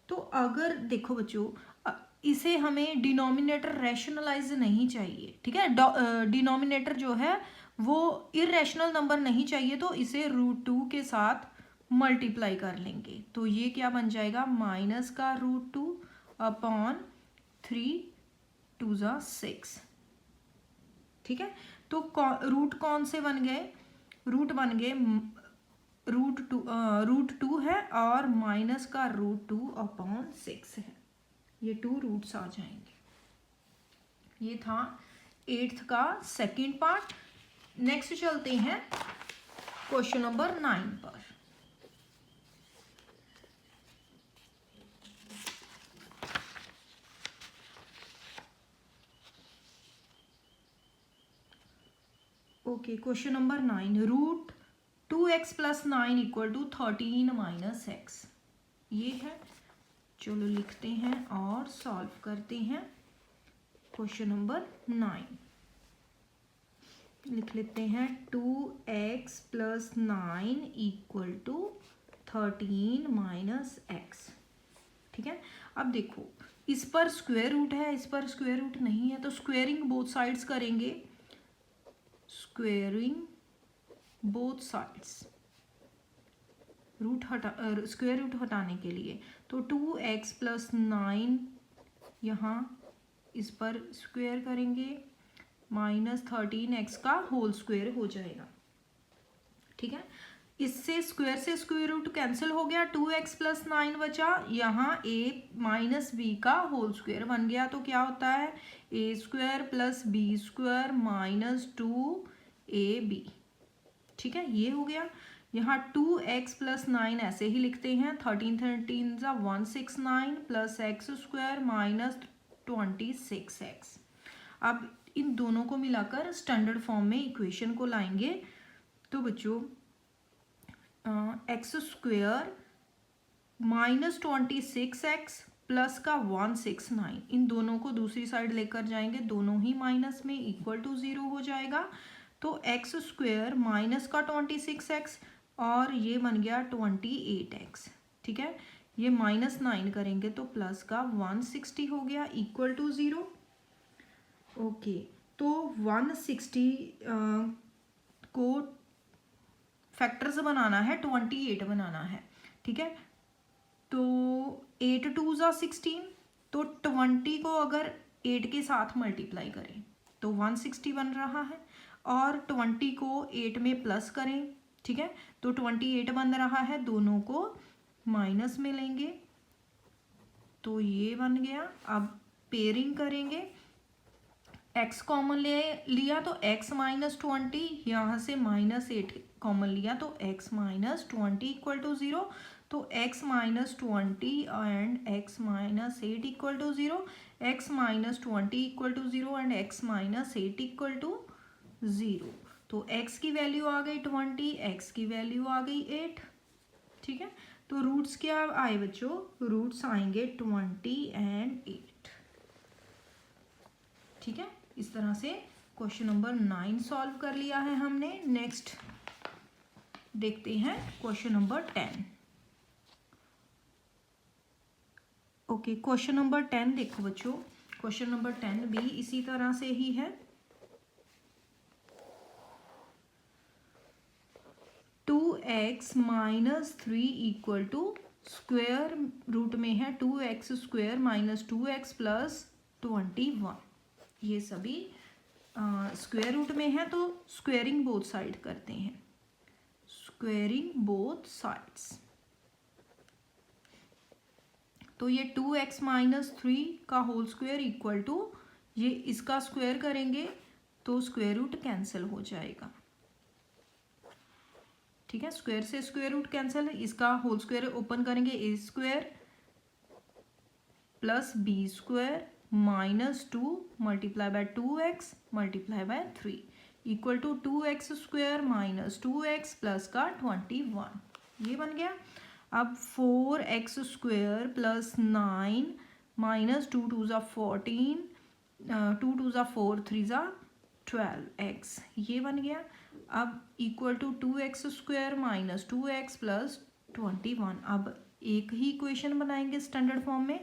तो अगर देखो बच्चों इसे हमें डिनोमिनेटर रैशनलाइज नहीं चाहिए। ठीक है, डिनोमिनेटर जो है वो इरेशनल नंबर नहीं चाहिए, तो इसे √2 के साथ मल्टीप्लाई कर लेंगे तो ये क्या बन जाएगा? माइनस का √2 अपॉन 3 2 ज़ा 6। ठीक है, तो रूट कौन से बन गए? रूट बन गए √2 है और माइनस का √2 अपॉन 6 है, ये 2 रूट्स आ जाएंगे। ये था 8th का सेकंड पार्ट। नेक्स्ट चलते हैं क्वेश्चन नंबर 9 पर। Okay, question number 9, √2x plus 9 equal to 13 minus x। ये है, चलो लिखते हैं और सॉल्व करते हैं। क्वेश्चन नंबर 9 लिख लेते हैं, 2x plus 9 equal to 13 minus x। ठीक है, अब देखो इस पर स्क्वायर रूट है, इस पर स्क्वायर रूट नहीं है, तो स्क्वेयरिंग बोथ साइड्स करेंगे, squaring both sides, square root हटाने के लिए। तो 2x प्लस 9 यहाँ इस पर स्क्वायर करेंगे, -13x का होल स्क्वायर हो जाएगा। ठीक है, इससे स्क्वायर से स्क्वायर रूट कैंसिल हो गया, 2x + 9 बचा, यहाँ a - b का होल स्क्वायर बन गया। तो क्या होता है, a² + b² - 2ab। ठीक है, ये हो गया। यहाँ 2x + 9 ऐसे ही लिखते हैं, 13 13 = 169 + x² - 26x। अब इन दोनों को मिलाकर स्टैंडर्ड फॉर्म में इक्वेशन को लाएंगे। तो बच्चों x² - 26x प्लस का 169, इन दोनों को दूसरी साइड लेकर जाएंगे, दोनों ही माइनस में, इक्वल टू 0 हो जाएगा। तो x² माइनस का 26x और ये बन गया 28x। ठीक है, ये -9 करेंगे तो प्लस का 160 हो गया, इक्वल टू 0। ओके, तो 160 को फैक्टर्स बनाना है, 28 बनाना है। ठीक है, तो 8 × 2 = 16, तो 20 को अगर 8 के साथ मल्टीप्लाई करें तो 160 बन रहा है, और 20 को 8 में प्लस करें, ठीक है, तो 28 बन रहा है। दोनों को माइनस में लेंगे तो ये बन गया। अब पेयरिंग करेंगे, x कॉमन ले लिया तो x - 20, यहाँ से -8 कॉमन लिया तो x - 20 इक्वल टू 0। तो x - 20 and x - 8 equal to 0, x - 20 equal to 0 and x - 8 equal to 0। तो x की वैल्यू आ गई 20, x की वैल्यू आ गई 8। ठीक है, तो रूट्स क्या आए बच्चों, रूट्स आएंगे 20 एंड 8। ठीक है, इस तरह से क्वेश्चन नंबर 9 सॉल्व कर लिया है हमने। नेक्स्ट देखते हैं question number 10। Okay, question number 10 देखो बच्चों, क्वेश्चन नंबर 10 भी इसी तरह से ही है। 2x - 3 equal to square root में है 2x² - 2x + 21। ये सभी स्क्वायर रूट में है, तो स्क्वेयरिंग बोथ साइड करते हैं, स्क्वेयरिंग बोथ साइड्स। तो ये 2x - 3 का होल स्क्वायर इक्वल टू, ये इसका स्क्वायर करेंगे तो स्क्वायर रूट कैंसिल हो जाएगा। ठीक है, स्क्वायर से स्क्वायर रूट कैंसिल, इसका होल स्क्वायर ओपन करेंगे, a² + b² - 2 × 2x × 3 equal to 2x² - 2x plus का 21, ये बन गया। अब 4x² + 9 - 2 × 2 = 14, 2 × 2 = 4, 3 = 12x, ये बन गया। अब इक्वल टू 2x² - 2x + 21। अब एक ही इक्वेशन बनाएंगे स्टैंडर्ड फॉर्म में।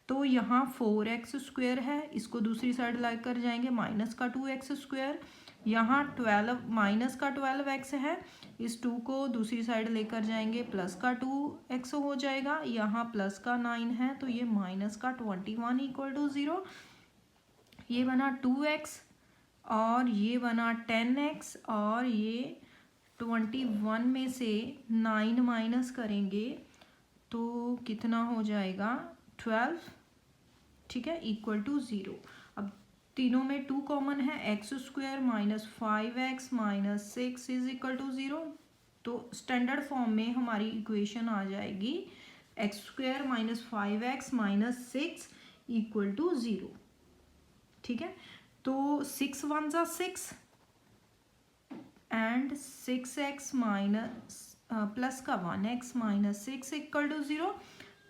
तो यहाँ 4x² है, इसको दूसरी साइड ला कर जाएंगे, माइनस का 2x²। यहाँ 12 माइनस का 12x है, इस 2 को दूसरी साइड लेकर जाएंगे, प्लस का 2x हो जाएगा। यहाँ प्लस का 9 है, तो ये माइनस का 21 इक्वल टू 0। ये बना 2x और ये बना 10x, और ये 21 में से 9 माइनस करेंगे तो कितना हो जाएगा, 12। ठीक है, इक्वल टू 0। अब तीनों में 2 कॉमन है, x² - 5x - 6 is equal to 0। तो स्टैंडर्ड फॉर्म में हमारी इक्वेशन आ जाएगी x² - 5x - 6 इक्वल टू 0। ठीक है, तो 6 × 1 = 6 एंड 6x प्लस का 1x - 6 इक्वल टू 0।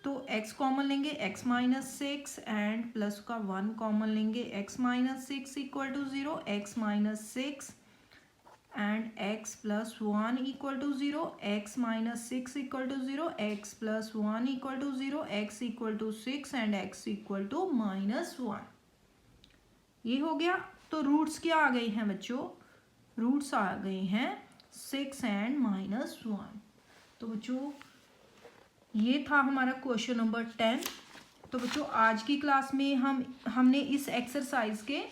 तो x कॉमन लेंगे, x - 6 एंड प्लस का 1 कॉमन लेंगे, x - 6 equal to 0, x - 6 and x + 1 equal to 0, x - 6 equal to 0, x + 1 equal to 0, x equal to 6 and x equal to -1। ये हो गया। तो roots क्या आ गए हैं बच्चों, रूट्स आ गए हैं 6 एंड -1। तो बच्चों ये था हमारा क्वेश्चन नंबर 10। तो बच्चों आज की क्लास में हमने इस एक्सरसाइज के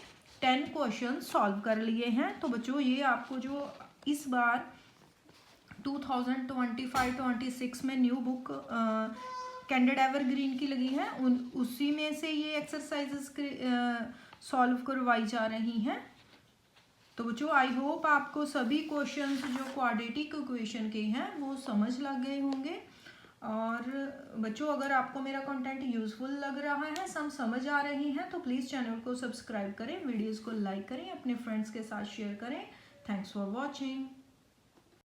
10 क्वेश्चन सॉल्व कर लिए हैं। तो बच्चों ये आपको जो इस बार 2025-26 में न्यू बुक कैंडिड एवरग्रीन की लगी है उसी में से ये एक्सरसाइजेस सॉल्व करवाई जा रही हैं। तो बच्चों आई होप आपको सभी क्वेश्चंस जो क्वाड्रेटिक इक्वेशन के हैं वो समझ लग गए होंगे। और बच्चों अगर आपको मेरा कंटेंट यूजफुल लग रहा है, समझ आ रही हैं, तो प्लीज़ चैनल को सब्सक्राइब करें, वीडियोस को लाइक करें, अपने फ्रेंड्स के साथ शेयर करें। Thanks for watching.